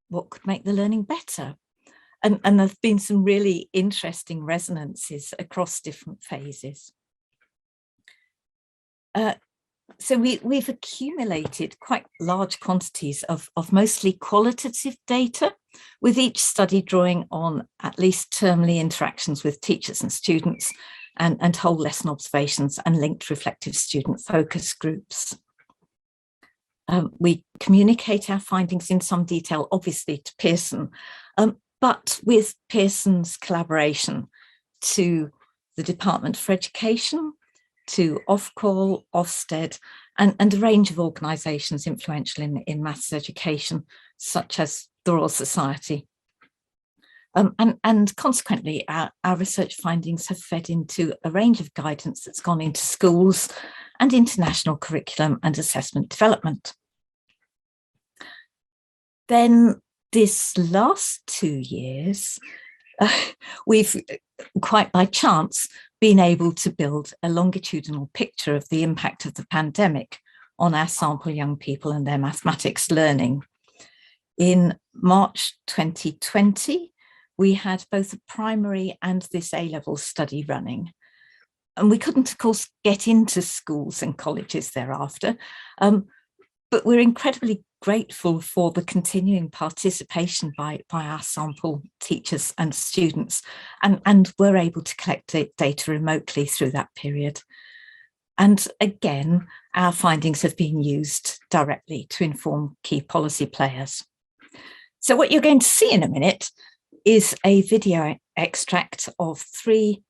S20: what could make the learning better. And there have been some really interesting resonances across different phases. So we've accumulated quite large quantities of mostly qualitative data, with each study drawing on at least termly interactions with teachers and students and whole lesson observations and linked reflective student focus groups. We communicate our findings in some detail, obviously, to Pearson, but with Pearson's collaboration to the Department for Education, to Ofqual, Ofsted, and a range of organisations influential in maths education, such as the Royal Society. And consequently, our research findings have fed into a range of guidance that's gone into schools and international curriculum and assessment development. Then this last 2 years, we've quite by chance been able to build a longitudinal picture of the impact of the pandemic on our sample young people and their mathematics learning. In March 2020, we had both a primary and this A-level study running. And we couldn't, of course, get into schools and colleges thereafter, but we're incredibly grateful for the continuing participation by our sample teachers and students, and we're able to collect data remotely through that period. And again, our findings have been used directly to inform key policy players. So what you're going to see in a minute is a video extract of 3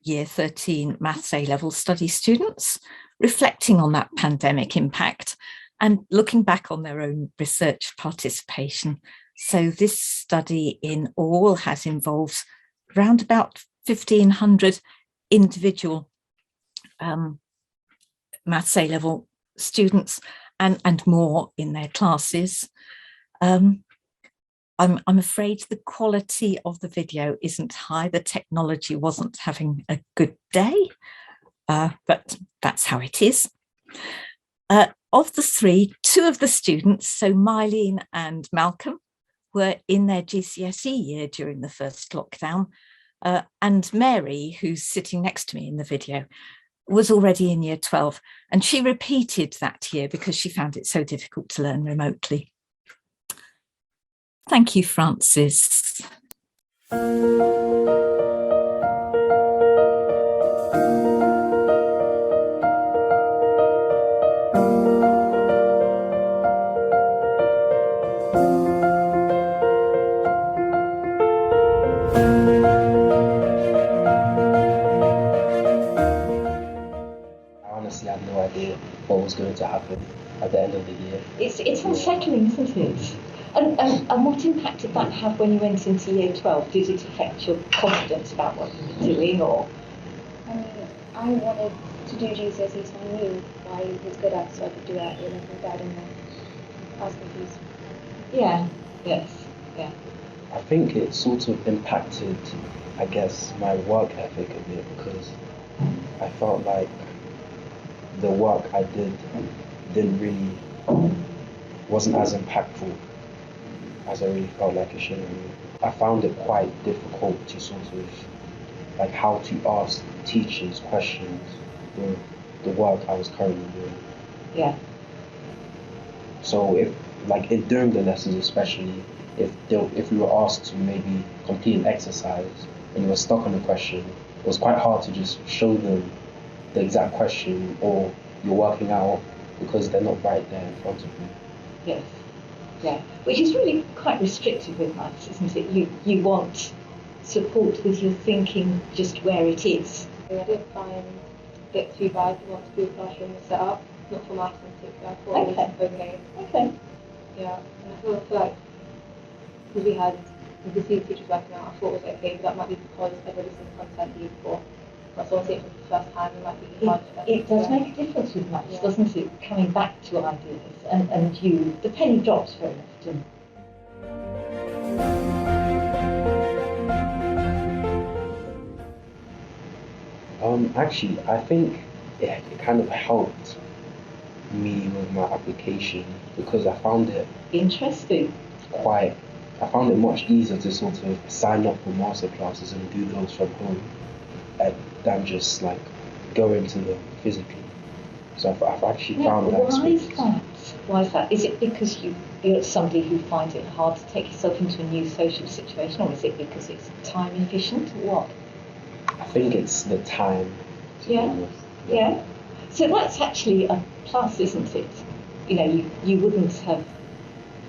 S20: Year 13 Maths A-level study students reflecting on that pandemic impact and looking back on their own research participation. So this study in all has involved around about 1,500 individual Maths A-level students and more in their classes. I'm afraid the quality of the video isn't high. The technology wasn't having a good day, but that's how it is. Of the 3, 2 of the students, so Mylene and Malcolm, were in their GCSE year during the first lockdown, and Mary, who's sitting next to me in the video, was already in year 12, and she repeated that year because she found it so difficult to learn remotely. Thank you, Francis.
S21: Honestly, I had no idea what was going to happen at the end of the year.
S22: It's unsettling, isn't it? And what impact did that have when you went into year 12? Did it affect your confidence about what you were doing, or?
S23: I mean, I wanted to do GCSE, so I knew why it was good at, so I could do it at year 11, but I didn't know. I was confused.
S22: Yeah, yes, yeah.
S21: I think it sort of impacted, I guess, my work ethic a bit, because I felt like the work I wasn't as impactful as I really felt like it should have been. I found it quite difficult to sort of, like, how to ask teachers questions with the work I was currently doing.
S22: Yeah.
S21: So during the lessons especially, if we were asked to maybe complete an exercise and you were stuck on a question, it was quite hard to just show them the exact question or you're working out because they're not right there in front of you.
S22: Yes. Yeah, which is really quite restrictive with maths, isn't it? You want support with your thinking just where it is.
S23: I didn't find it too bad once the classroom was set up, not for maths in particular. I thought it was okay.
S22: Okay.
S23: Yeah, and I feel like because we could see the teachers working out, I thought it was okay, but that might be because I've already seen content the year before. But someone seeing it for the first time, it might be hard to
S22: It does make a difference with maths, doesn't it? Coming back to ideas and the penny drops very often.
S21: Actually, I think it kind of helped me with my application because I found it
S22: interesting.
S21: I found it much easier to sort of sign up for master classes and do those from home than just like go into them physically. So I've actually found that.
S22: Why is that? Why is that? Is it because you're somebody who finds it hard to take yourself into a new social situation, or is it because it's time efficient, or what?
S21: I think it's the time.
S22: Yeah. So that's actually a plus, isn't it? You know, you wouldn't have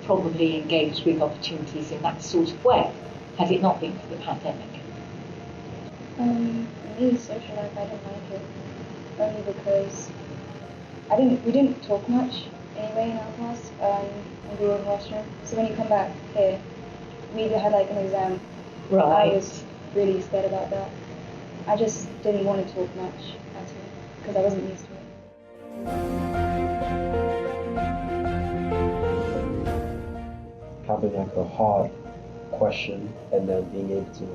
S22: probably engaged with opportunities in that sort of way had it not been for the pandemic.
S23: Me, social life, I don't like it. Only because we didn't talk much anyway in our class, in the classroom. So when you come back here, we either had like an exam.
S22: Right.
S23: I was really scared about that. I just didn't want to talk much at all because I wasn't used to it.
S21: Having like a hard question and then being able to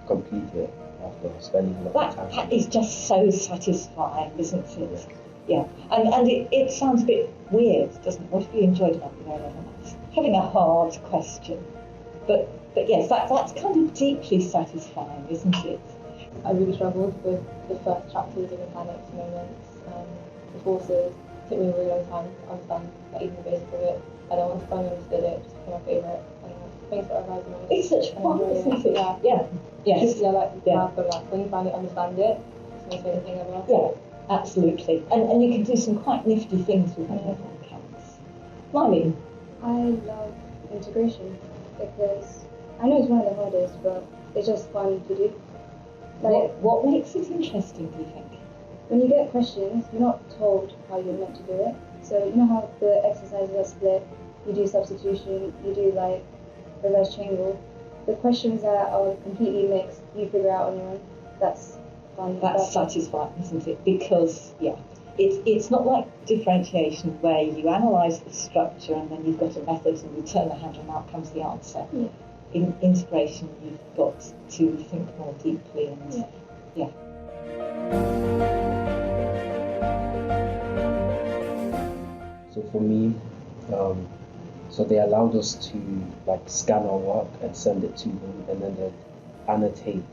S21: complete it after spending a lot of time.
S22: That is just so satisfying, isn't it? Yeah. And it sounds a bit weird, doesn't it? What have you enjoyed about the A-level? Having a hard question. But yes, that's kind of deeply satisfying, isn't it?
S23: I really struggled with the first chapters of mechanics moments, the forces. It took me a really long time to understand even the basics of it. And then once I finally understood it, it just became my favourite. And things that I've read
S22: it's such fun, isn't it?
S23: Yeah.
S22: Yes.
S23: Yeah, like math and math. When you finally understand it, it's the most amazing thing ever.
S22: Yeah, absolutely. And you can do some quite nifty things with A-level accounts. Marlene?
S23: I love integration because I know it's one of the hardest, but it's just fun to do. Like,
S22: what makes it interesting, do you think?
S23: When you get questions, you're not told how you're meant to do it. So you know how the exercises are split, you do substitution, you do like reverse chain rule. The questions that are completely mixed, you figure out on your own. That's fun.
S22: That's satisfying, isn't it? Because, it's not like differentiation where you analyse the structure and then you've got a method and you turn the handle and out comes the answer.
S23: Yeah.
S22: In integration, you've got to think more deeply and
S21: So for me, so they allowed us to like scan our work and send it to them, and then they'd annotate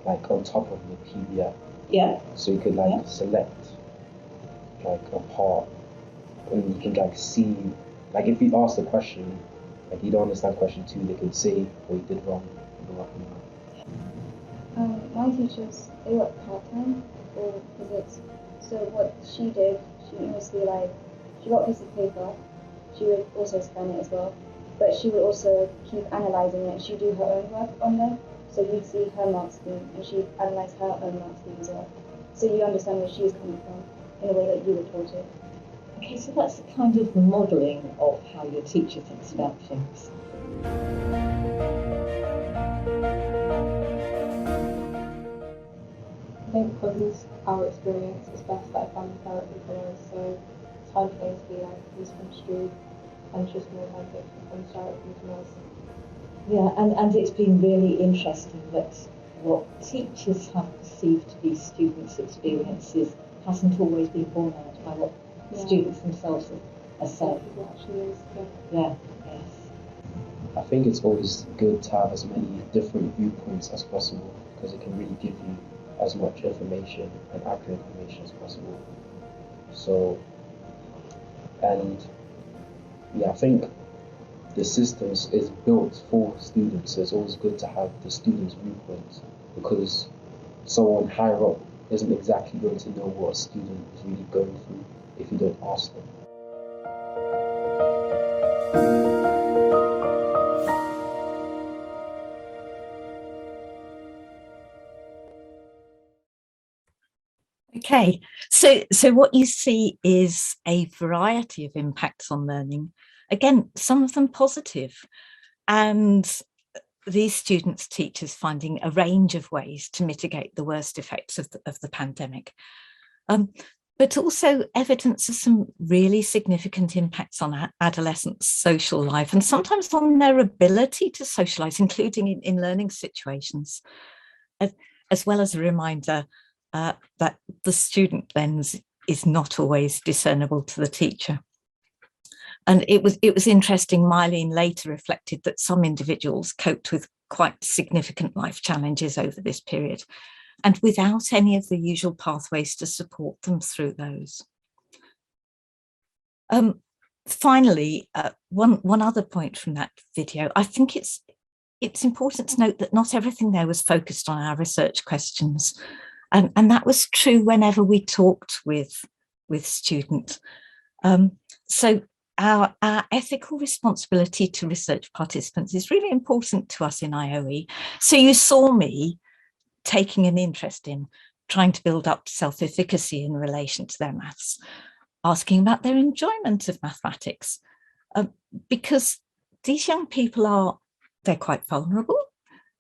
S21: like on top of the PDF.
S22: Yeah.
S21: So you could like select like a part, and you can like see, like if you ask the question, like you don't understand question 2, they could say what you did wrong.
S23: My teachers, they work part-time for physics. So what she did, she mostly she got a piece of paper, she would also scan it as well, but she would also keep analysing it. She'd do her own work on there, so you'd see her mark scheme, and she'd analyse her own mark scheme as well. So you understand where she's coming from in a way that you were taught it.
S22: Okay, so that's the kind of modelling of how your teacher thinks about things.
S23: I think because our experience is best that I found therapy colours, so it's hard for things to be misconstrued and just more authentic and direct from us.
S22: Yeah, and it's been really interesting that what teachers have perceived to be students' experiences hasn't always been borne out by what students themselves are saying. Yes.
S21: I think it's always good to have as many different viewpoints as possible because it can really give you as much information and accurate information as possible. So, and I think the system is built for students, so it's always good to have the students' viewpoints because someone higher up isn't exactly going to know what a student is really going through if you don't ask them.
S20: Okay, so what you see is a variety of impacts on learning. Again, some of them positive, and these students, teachers finding a range of ways to mitigate the worst effects of the pandemic. But also evidence of some really significant impacts on adolescents' social life and sometimes on their ability to socialise, including in learning situations, as well as a reminder that the student lens is not always discernible to the teacher. And it was interesting, Mylene later reflected that some individuals coped with quite significant life challenges over this period, and without any of the usual pathways to support them through those. Finally, one other point from that video, I think it's important to note that not everything there was focused on our research questions. And that was true whenever we talked with students. So our ethical responsibility to research participants is really important to us in IOE. So you saw me taking an interest in trying to build up self-efficacy in relation to their maths, asking about their enjoyment of mathematics, because these young people they're quite vulnerable.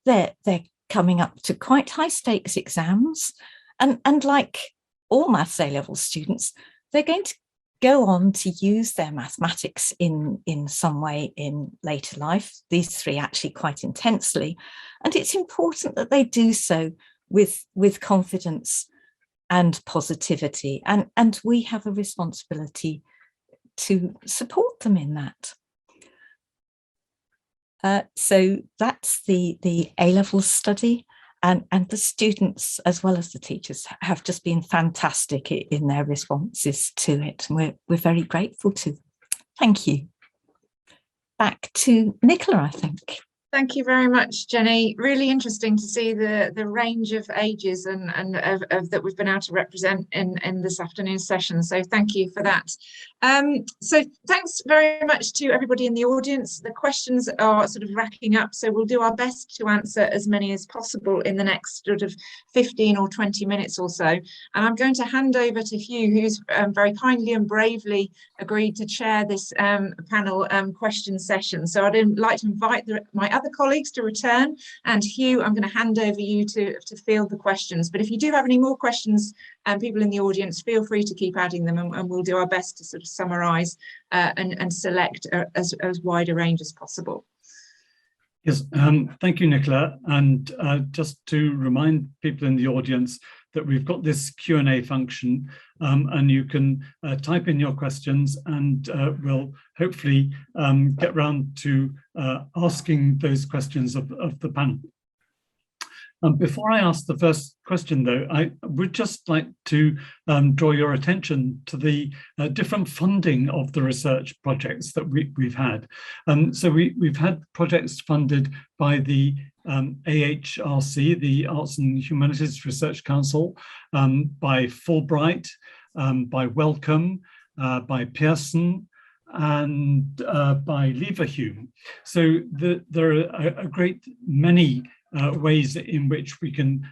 S20: They're coming up to quite high stakes exams, and like all maths A-level students, they're going to go on to use their mathematics in some way in later life, these three actually quite intensely. And it's important that they do so with confidence and positivity. And we have a responsibility to support them in that. So that's the A-level study, and the students as well as the teachers have just been fantastic in their responses to it, and we're very grateful to them. Thank you. Back to Nicola, I think.
S1: Thank you very much, Jenny. Really interesting to see the range of ages and that we've been able to represent in this afternoon's session. So thank you for that. So thanks very much to everybody in the audience. The questions are sort of racking up, so we'll do our best to answer as many as possible in the next sort of 15 or 20 minutes or so. And I'm going to hand over to Hugh, who's very kindly and bravely agreed to chair this panel question session. So I'd like to invite my other colleagues to return, and Hugh, I'm going to hand over you to field the questions. But if you do have any more questions, people in the audience, feel free to keep adding them, and we'll do our best to sort of summarise and select as wide a range as possible.
S2: Yes, thank you, Nicola. And just to remind people in the audience that we've got this Q&A function, and you can type in your questions, and we'll hopefully get round to asking those questions of the panel. Before I ask the first question, though, I would just like to draw your attention to the different funding of the research projects that we've had. So we've had projects funded by the AHRC, the Arts and Humanities Research Council, by Fulbright, by Wellcome, by Pearson, and by Leverhulme. So there are a great many ways in which we can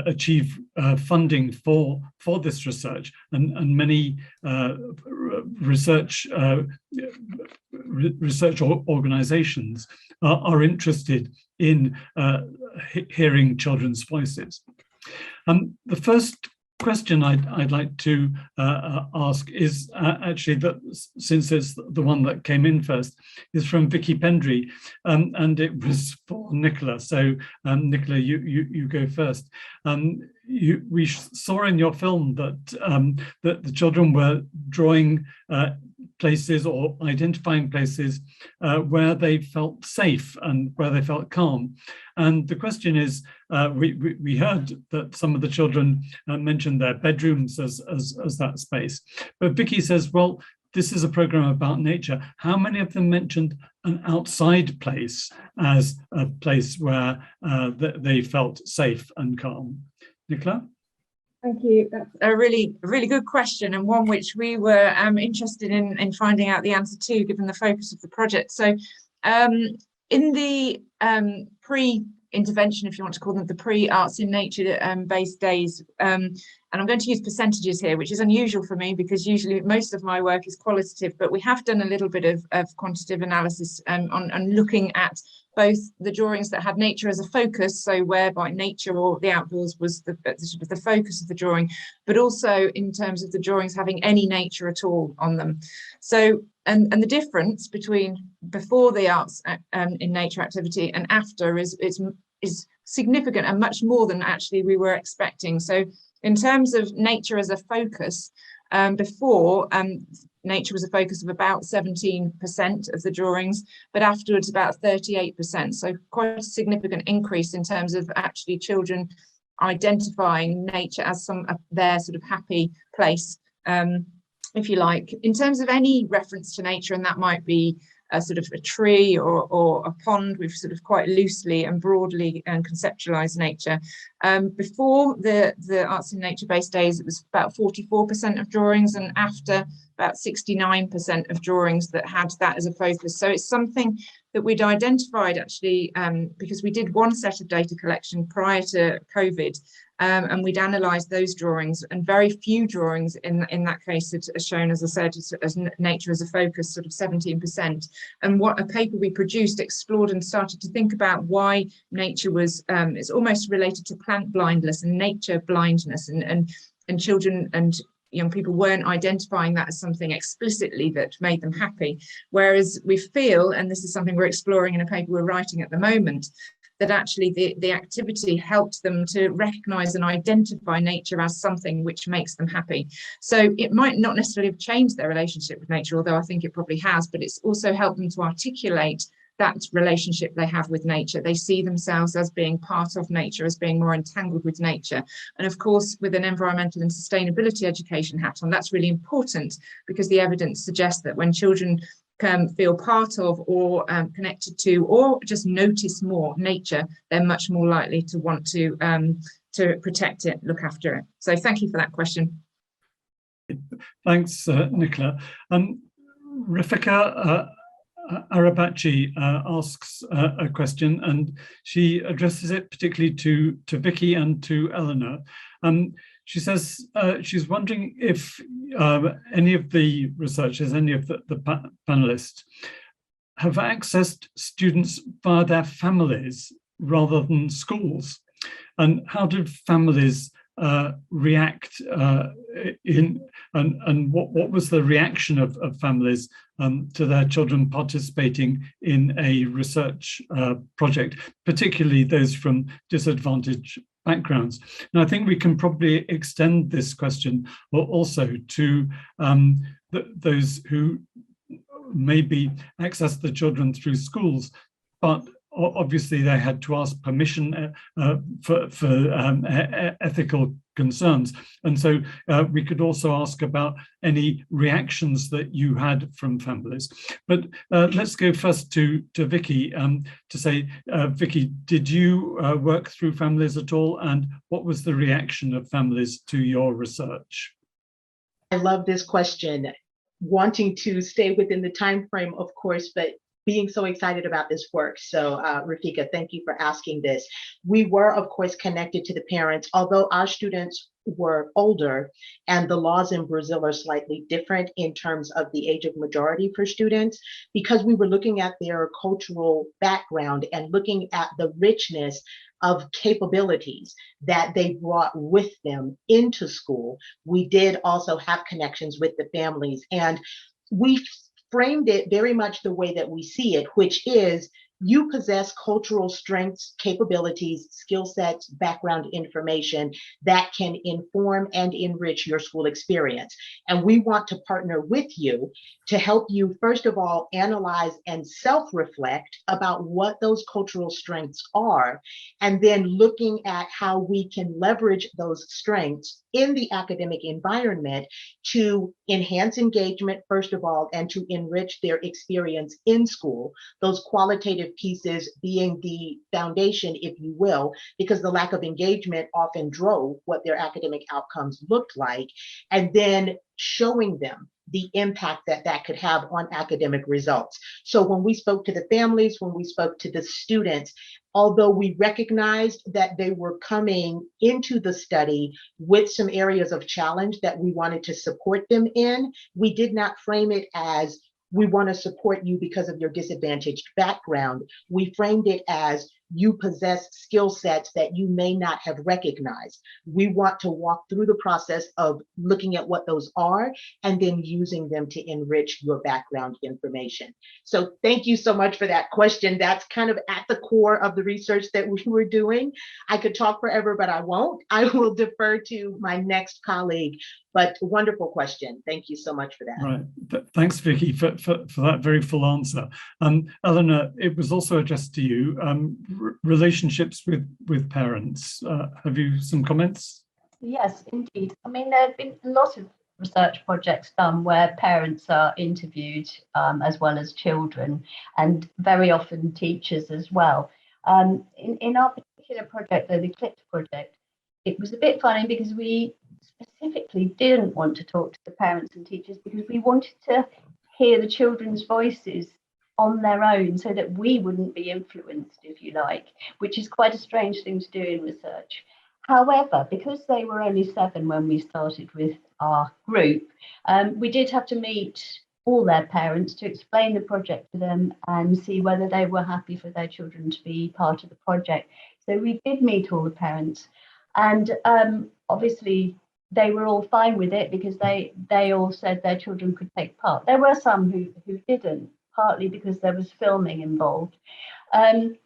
S2: achieve funding for this research, and many research organizations are interested in hearing children's voices. The first question I'd like to ask is actually, that since it's the one that came in first, is from Vicky Pendry, and it was for Nicola. So Nicola, you go first. We saw in your film that that the children were drawing places or identifying places where they felt safe and where they felt calm. And the question is, we heard that some of the children mentioned their bedrooms as that space. But Vicky says, well, this is a program about nature. How many of them mentioned an outside place as a place where they felt safe and calm? Nicola?
S1: Thank you. That's a really good question, and one which we were interested in finding out the answer to, given the focus of the project. So in the intervention, if you want to call them, the pre-arts in nature based days. And I'm going to use percentages here, which is unusual for me because usually most of my work is qualitative, but we have done a little bit of quantitative analysis on looking at both the drawings that had nature as a focus, so whereby nature or the outdoors was the focus of the drawing, but also in terms of the drawings having any nature at all on them. So, and the difference between before the arts in nature activity and after is significant and much more than actually we were expecting. So in terms of nature as a focus, before nature was a focus of about 17% of the drawings, but afterwards about 38%. So quite a significant increase in terms of actually children identifying nature as their sort of happy place, if you like. In terms of any reference to nature, and that might be a sort of a tree or a pond, we've sort of quite loosely and broadly conceptualized nature. Before the arts in nature-based days, it was about 44% of drawings, and after about 69% of drawings that had that as a focus. So it's something that we'd identified actually because we did one set of data collection prior to COVID, and we'd analysed those drawings, and very few drawings in that case had shown, as I said, as nature as a focus, sort of 17%. And what a paper we produced explored and started to think about why nature was, it's almost related to plant blindness and nature blindness, and children and young people weren't identifying that as something explicitly that made them happy. Whereas we feel, and this is something we're exploring in a paper we're writing at the moment, that actually the activity helped them to recognize and identify nature as something which makes them happy. So it might not necessarily have changed their relationship with nature, although I think it probably has, but it's also helped them to articulate that relationship they have with nature. They see themselves as being part of nature, as being more entangled with nature. And of course, with an environmental and sustainability education hat on, that's really important, because the evidence suggests that when children can feel part of or connected to or just notice more nature, they're much more likely to want to protect it, look after it. So thank you for that question.
S2: Thanks, Nicola. Rafika Arabachi asks a question, and she addresses it particularly to Vicky and to Elena. She says she's wondering if any of the researchers, any of the panelists have accessed students via their families rather than schools, and how did families react and what was the reaction of families to their children participating in a research project, particularly those from disadvantaged backgrounds. And I think we can probably extend this question also to those who maybe access the children through schools, but obviously they had to ask permission for ethical concerns. And so we could also ask about any reactions that you had from families. But let's go first to Vicky to say, Vicky, did you work through families at all? And what was the reaction of families to your research?
S15: I love this question. Wanting to stay within the time frame, of course, but being so excited about this work. So Rafika, thank you for asking this. We were, of course, connected to the parents, although our students were older and the laws in Brazil are slightly different in terms of the age of majority for students, because we were looking at their cultural background and looking at the richness of capabilities that they brought with them into school. We did also have connections with the families, and we framed it very much the way that we see it, which is you possess cultural strengths, capabilities, skill sets, background information that can inform and enrich your school experience. And we want to partner with you to help you, first of all, analyze and self-reflect about what those cultural strengths are, and then looking at how we can leverage those strengths in the academic environment to enhance engagement, first of all, and to enrich their experience in school, those qualitative pieces being the foundation, if you will, because the lack of engagement often drove what their academic outcomes looked like, and then showing them the impact that that could have on academic results. So when we spoke to the families, when we spoke to the students, although we recognized that they were coming into the study with some areas of challenge that we wanted to support them in, we did not frame it as, we want to support you because of your disadvantaged background. We framed it as, you possess skill sets that you may not have recognized. We want to walk through the process of looking at what those are and then using them to enrich your background information. So thank you so much for that question. That's kind of at the core of the research that we were doing. I could talk forever, but I won't. I will defer to my next colleague, but wonderful question. Thank you so much for that.
S2: Right. Thanks, Vicky, for that very full answer. Elena, it was also addressed to you. Relationships with parents. Have you some comments?
S16: Yes, indeed. I mean, there have been a lot of research projects done where parents are interviewed as well as children, and very often teachers as well. In our particular project, the Eclipse project, it was a bit funny because we specifically didn't want to talk to the parents and teachers because we wanted to hear the children's voices on their own so that we wouldn't be influenced, if you like, which is quite a strange thing to do in research. However, because they were only 7 when we started with our group, we did have to meet all their parents to explain the project to them and see whether they were happy for their children to be part of the project. So we did meet all the parents, and obviously they were all fine with it because they all said their children could take part. There were some who didn't, partly because there was filming involved. And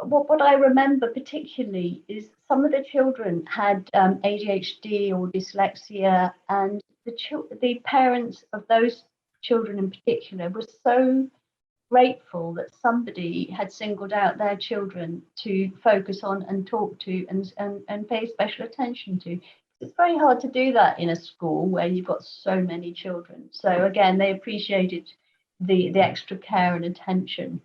S16: what I remember particularly is some of the children had ADHD or dyslexia, and the parents of those children in particular were so grateful that somebody had singled out their children to focus on and talk to and pay special attention to. It's very hard to do that in a school where you've got so many children. So again, they appreciated the extra care and attention.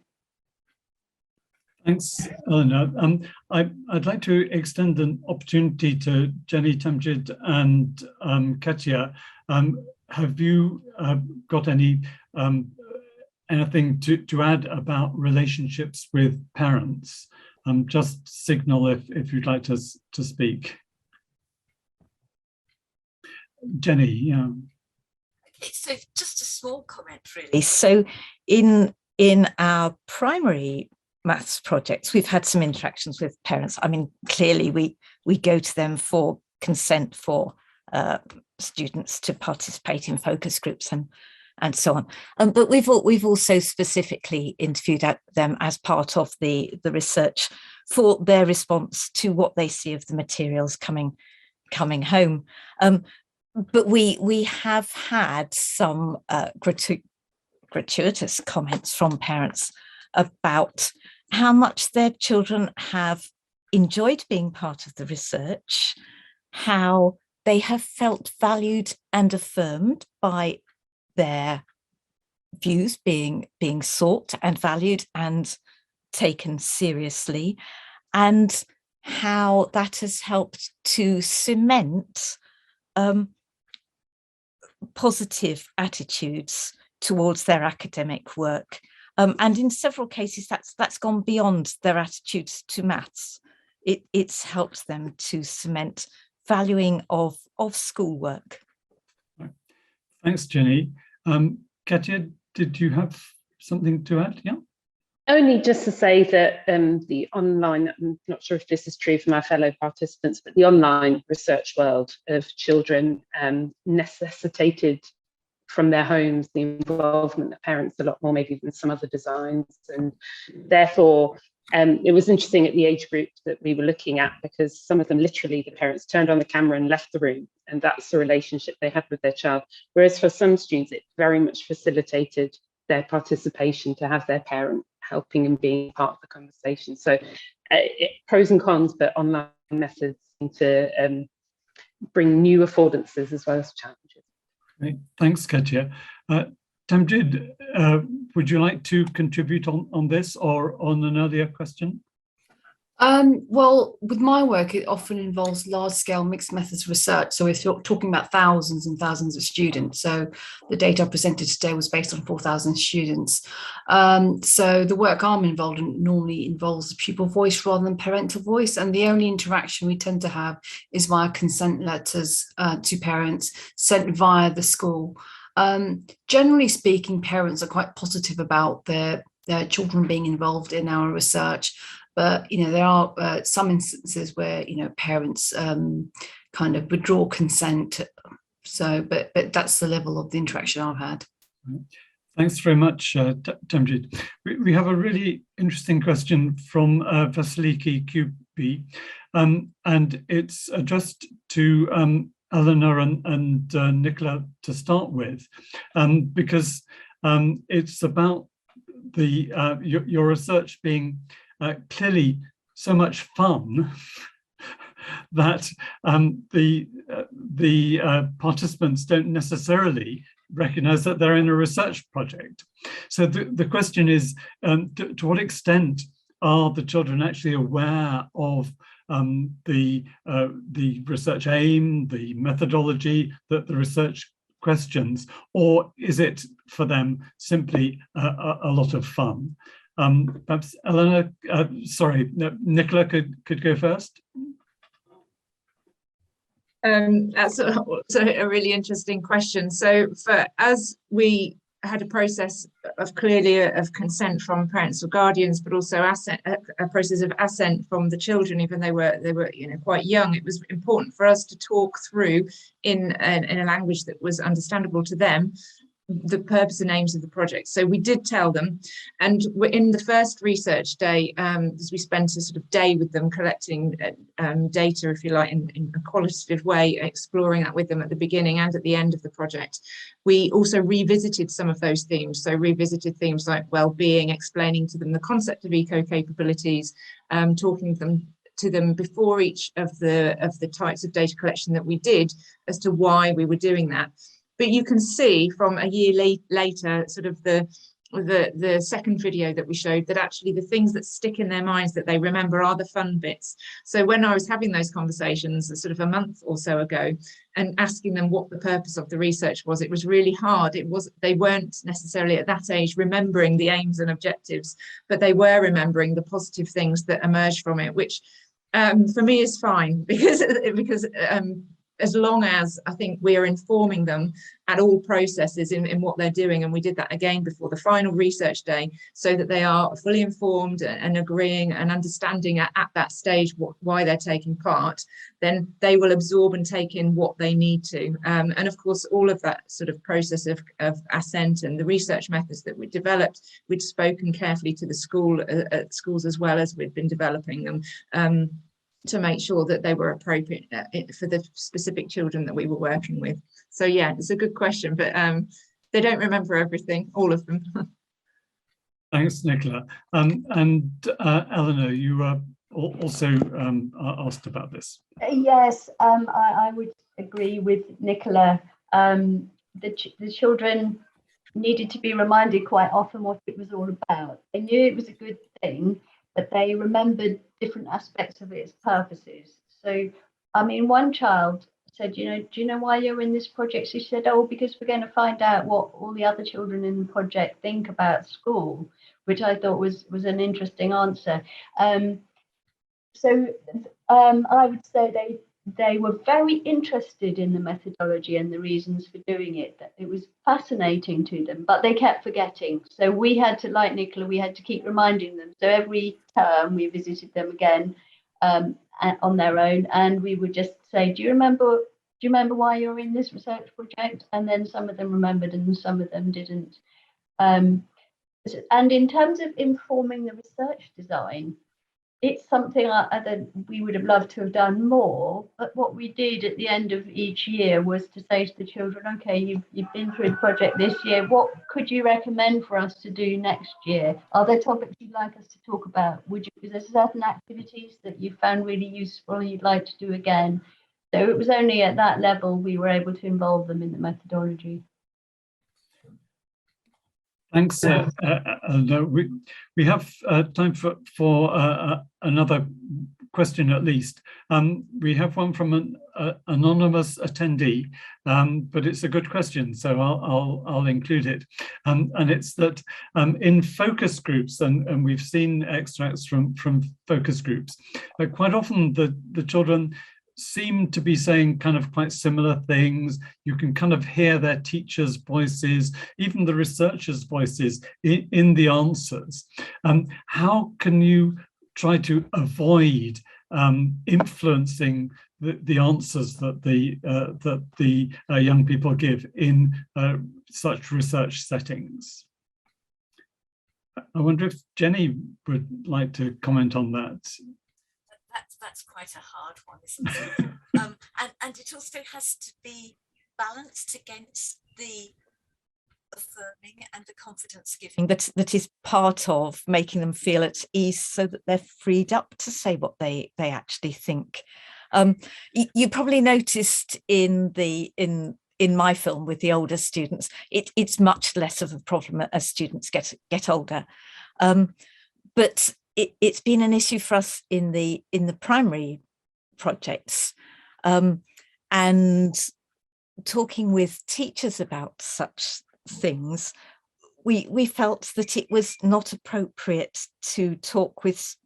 S2: Thanks, Elena. I'd like to extend an opportunity to Jenny, Tamjid, and Katia. Have you got anything to add about relationships with parents? Just signal if you'd like to speak. Jenny, yeah.
S20: So just a small comment, really. So in our primary maths projects, we've had some interactions with parents. I mean, clearly we go to them for consent for students to participate in focus groups and so on. But we've also specifically interviewed them as part of the research for their response to what they see of the materials coming home. But we have had some gratuitous comments from parents about how much their children have enjoyed being part of the research, how they have felt valued and affirmed by their views being sought and valued and taken seriously, and how that has helped to cement positive attitudes towards their academic work. And in several cases, that's gone beyond their attitudes to maths. It's helped them to cement valuing of schoolwork.
S2: Thanks, Jenny. Katia, did you have something to add? Yeah.
S19: Only just to say that the online, I'm not sure if this is true for my fellow participants, but the online research world of children necessitated from their homes the involvement of parents a lot more maybe than some other designs. And therefore, it was interesting at the age group that we were looking at, because some of them literally, the parents turned on the camera and left the room, and that's the relationship they had with their child. Whereas for some students, it very much facilitated their participation to have their parent helping and being part of the conversation. So pros and cons, but online methods seem to bring new affordances as well as challenges.
S2: Great. Thanks, Katia. Tamjid, would you like to contribute on this or on an earlier question?
S3: Well, with my work, it often involves large-scale mixed methods research. So we're talking about thousands and thousands of students. So the data I presented today was based on 4,000 students. So the work I'm involved in normally involves the pupil voice rather than parental voice. And the only interaction we tend to have is via consent letters to parents sent via the school. Generally speaking, parents are quite positive about their children being involved in our research. But, there are some instances where, parents kind of withdraw consent. So, but that's the level of the interaction I've had.
S2: Thanks very much, Temjid. We have a really interesting question from Vasiliki QB, and it's addressed to Elena and Nicola to start with, because it's about your research being clearly so much fun that the participants don't necessarily recognize that they're in a research project. So the question is, to what extent are the children actually aware of the research aim, the methodology, the research questions, or is it for them simply a lot of fun? Perhaps Elena, Nicola could go first.
S1: That's a really interesting question. So as we had a process of consent from parents or guardians, but also a process of assent from the children, even they were quite young, it was important for us to talk through in a language that was understandable to them the purpose and aims of the project. So we did tell them, and we're in the first research day, as we spent a sort of day with them collecting data, if you like, in a qualitative way, exploring that with them at the beginning and at the end of the project. We also revisited some of those themes. So revisited themes like well-being, explaining to them the concept of eco-capabilities, talking to them before each of the types of data collection that we did as to why we were doing that. But you can see from a year later, sort of the second video that we showed, that actually the things that stick in their minds that they remember are the fun bits. So when I was having those conversations sort of a month or so ago and asking them what the purpose of the research was, it was really hard. They weren't necessarily at that age remembering the aims and objectives, but they were remembering the positive things that emerged from it, which for me is fine, because as long as I think we are informing them at all processes in what they're doing, and we did that again before the final research day, so that they are fully informed and agreeing and understanding at that stage why they're taking part, then they will absorb and take in what they need to. And of course, all of that sort of process of assent and the research methods that we developed, we'd spoken carefully to the schools as well as we'd been developing them, to make sure that they were appropriate for the specific children that we were working with. So yeah, it's a good question, but they don't remember everything, all of them.
S2: Thanks, Nicola. And Eleanor, you were also asked about this.
S16: Yes, I would agree with Nicola. The children needed to be reminded quite often what it was all about. They knew it was a good thing, but they remembered different aspects of its purposes. So, I mean, one child said, do you know why you're in this project? She said, oh, because we're going to find out what all the other children in the project think about school, which I thought was an interesting answer. I would say they were very interested in the methodology and the reasons for doing it. That it was fascinating to them, but they kept forgetting. So we had to, like Nicola, we had to keep reminding them. So every term we visited them again on their own, and we would just say, do you remember why you're in this research project? And then some of them remembered and some of them didn't. And in terms of informing the research design, it's something that we would have loved to have done more, but what we did at the end of each year was to say to the children, okay, you've been through the project this year, what could you recommend for us to do next year? Are there topics you'd like us to talk about? Is there certain activities that you found really useful and you'd like to do again? So it was only at that level we were able to involve them in the methodology.
S2: Thanks, Eleanor. We have time for another question at least. We have one from an anonymous attendee, but it's a good question, so I'll include it. And it's that in focus groups, and we've seen extracts from focus groups, quite often the children seem to be saying kind of quite similar things. You can kind of hear their teachers' voices, even the researchers' voices in the answers. How can you try to avoid influencing the answers that the young people give in such research settings? I wonder if Jenny would like to comment on that.
S20: That's quite a hard one, isn't it? And it also has to be balanced against the affirming and the confidence giving that is part of making them feel at ease, so that they're freed up to say what they actually think. You probably noticed in my film with the older students, it's much less of a problem as students get older, but it's been an issue for us in the primary projects, and talking with teachers about such things, we felt that it was not appropriate to talk with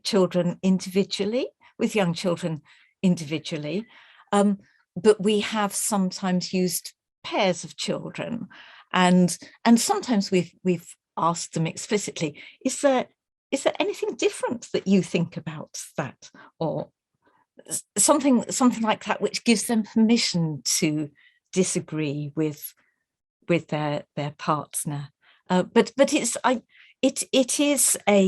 S20: children individually, with young children individually, but we have sometimes used pairs of children, and sometimes we've asked them explicitly, is there anything different that you think about that, or something like that, which gives them permission to disagree with their partner. But it is an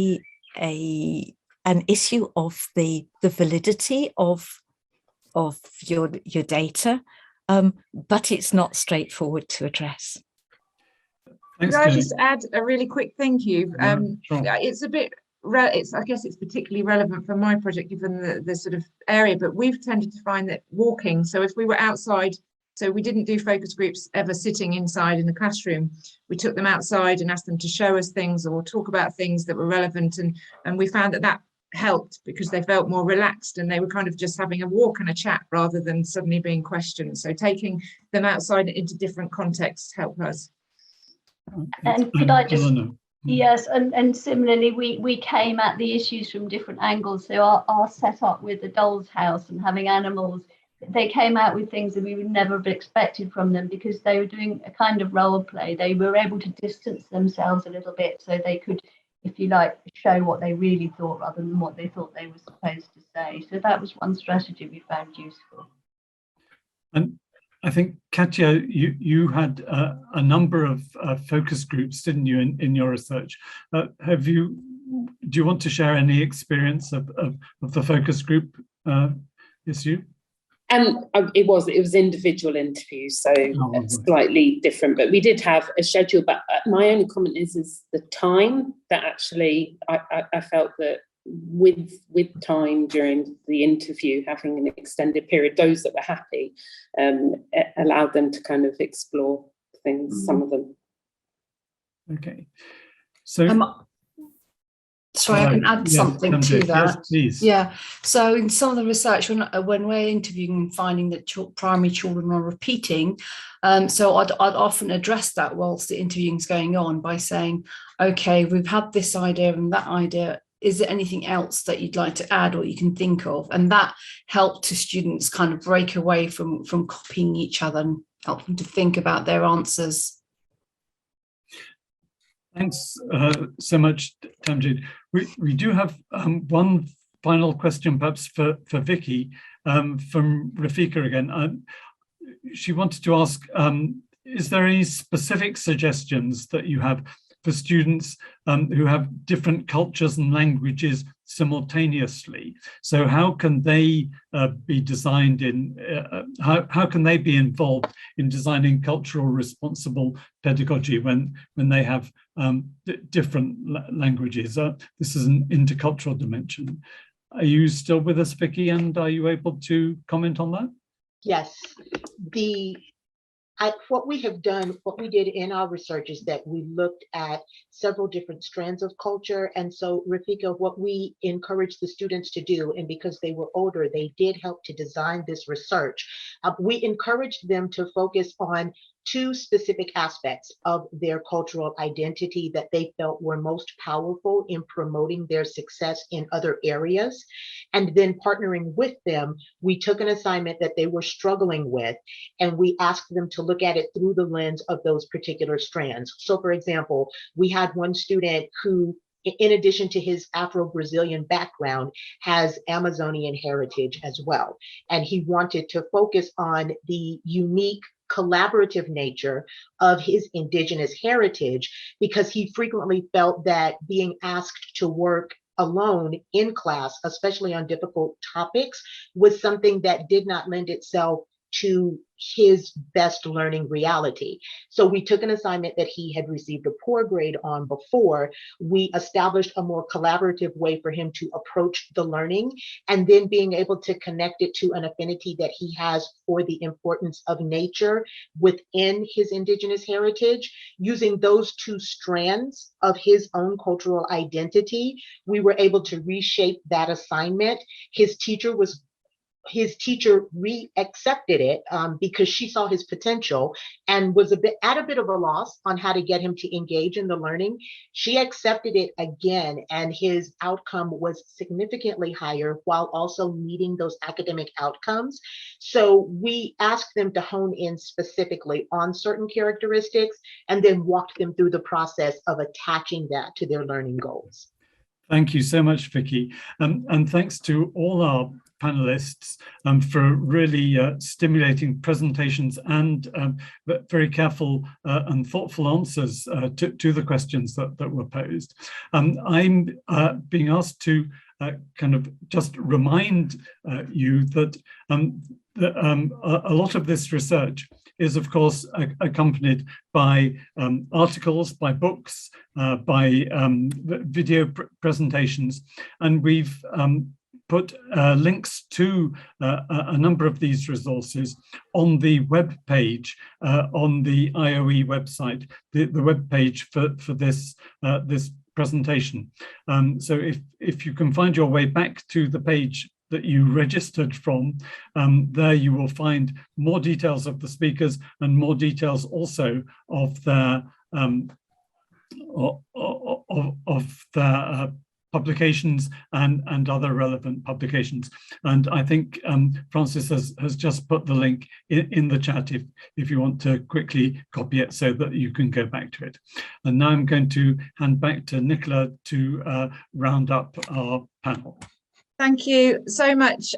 S20: issue of the validity of your data, but it's not straightforward to address.
S1: Could I just add a really quick thank you?
S2: Sure.
S1: It's a bit, I guess it's particularly relevant for my project given the sort of area, but we've tended to find that walking, so if we were outside, so we didn't do focus groups ever sitting inside in the classroom, we took them outside and asked them to show us things or talk about things that were relevant, and we found that helped because they felt more relaxed and they were kind of just having a walk and a chat rather than suddenly being questioned. So taking them outside into different contexts helped us.
S16: And could I just, yes, and similarly, we came at the issues from different angles. So our setup with the doll's house and having animals, they came out with things that we would never have expected from them because they were doing a kind of role play. They were able to distance themselves a little bit so they could, if you like, show what they really thought rather than what they thought they were supposed to say. So that was one strategy we found useful.
S2: And I think, Katja, you had a number of focus groups, didn't you, in your research? Do you want to share any experience of the focus group issue?
S19: It was individual interviews, so slightly different, but we did have a schedule. But my only comment is the time that actually I felt that with time during the interview, having an extended period, those that were happy allowed them to kind of explore things, some of them.
S2: Okay, so
S3: sorry, I can add something to that.
S2: Yes, please.
S3: Yeah, so in some of the research, when we're interviewing and finding that primary children are repeating, so I'd often address that whilst the interviewing is going on by saying, okay, we've had this idea and that idea. Is there anything else that you'd like to add or you can think of? And that helped to students kind of break away from copying each other and help them to think about their answers.
S2: Thanks so much, Tamjid. We do have one final question, perhaps for Vicky, from Rafika again. She wanted to ask, is there any specific suggestions that you have for students who have different cultures and languages simultaneously? So how can they be designed in, how can they be involved in designing cultural responsible pedagogy when they have different languages? This is an intercultural dimension. Are you still with us, Vicky, and are you able to comment on that?
S15: Yes, What we did in our research is that we looked at several different strands of culture. And so, Rafika, what we encouraged the students to do, and because they were older, they did help to design this research. We encouraged them to focus on two specific aspects of their cultural identity that they felt were most powerful in promoting their success in other areas. And then partnering with them, we took an assignment that they were struggling with, and we asked them to look at it through the lens of those particular strands. So for example, we had one student who, in addition to his Afro-Brazilian background, has Amazonian heritage as well. And he wanted to focus on the unique collaborative nature of his indigenous heritage, because he frequently felt that being asked to work alone in class, especially on difficult topics, was something that did not lend itself to his best learning reality. So we took an assignment that he had received a poor grade on before. We established a more collaborative way for him to approach the learning, and then being able to connect it to an affinity that he has for the importance of nature within his indigenous heritage. Using those two strands of his own cultural identity, we were able to reshape that assignment. His teacher re-accepted it because she saw his potential and was at a bit of a loss on how to get him to engage in the learning. She accepted it again, and his outcome was significantly higher while also meeting those academic outcomes. So we asked them to hone in specifically on certain characteristics and then walked them through the process of attaching that to their learning goals.
S2: Thank you so much, Vicky. And thanks to all our panelists for really stimulating presentations and very careful and thoughtful answers to the questions that were posed. I'm being asked to kind of just remind you that a lot of this research is, of course, accompanied by articles, by books, by video presentations, and we've put links to a number of these resources on the web page on the IOE website, the web page for this this presentation. So if you can find your way back to the page that you registered from, there you will find more details of the speakers and more details also of their publications and other relevant publications. And I think Francis has just put the link in the chat if you want to quickly copy it so that you can go back to it. And now I'm going to hand back to Nicola to round up our panel.
S1: Thank you so much.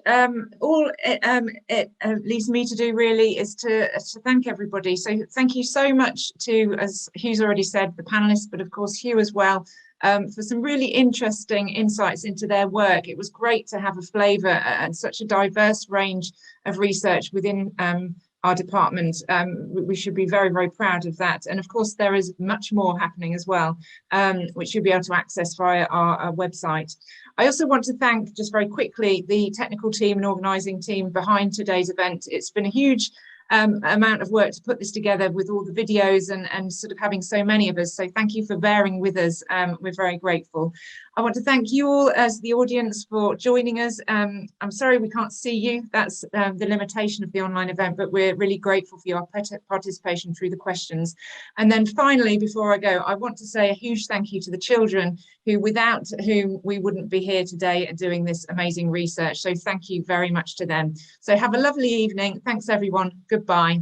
S1: All it leaves me to do really is to thank everybody. So thank you so much to, as Hugh's already said, the panelists, but of course Hugh as well, for some really interesting insights into their work. It was great to have a flavour and such a diverse range of research within our department. We should be very, very proud of that. And of course, there is much more happening as well, which you'll be able to access via our website. I also want to thank, just very quickly, the technical team and organising team behind today's event. It's been a huge amount of work to put this together with all the videos and sort of having so many of us. So thank you for bearing with us. We're very grateful. I want to thank you all as the audience for joining us. I'm sorry we can't see you. That's the limitation of the online event, but we're really grateful for your participation through the questions. And then finally, before I go, I want to say a huge thank you to the children without whom we wouldn't be here today doing this amazing research. So thank you very much to them. So have a lovely evening. Thanks, everyone. Goodbye.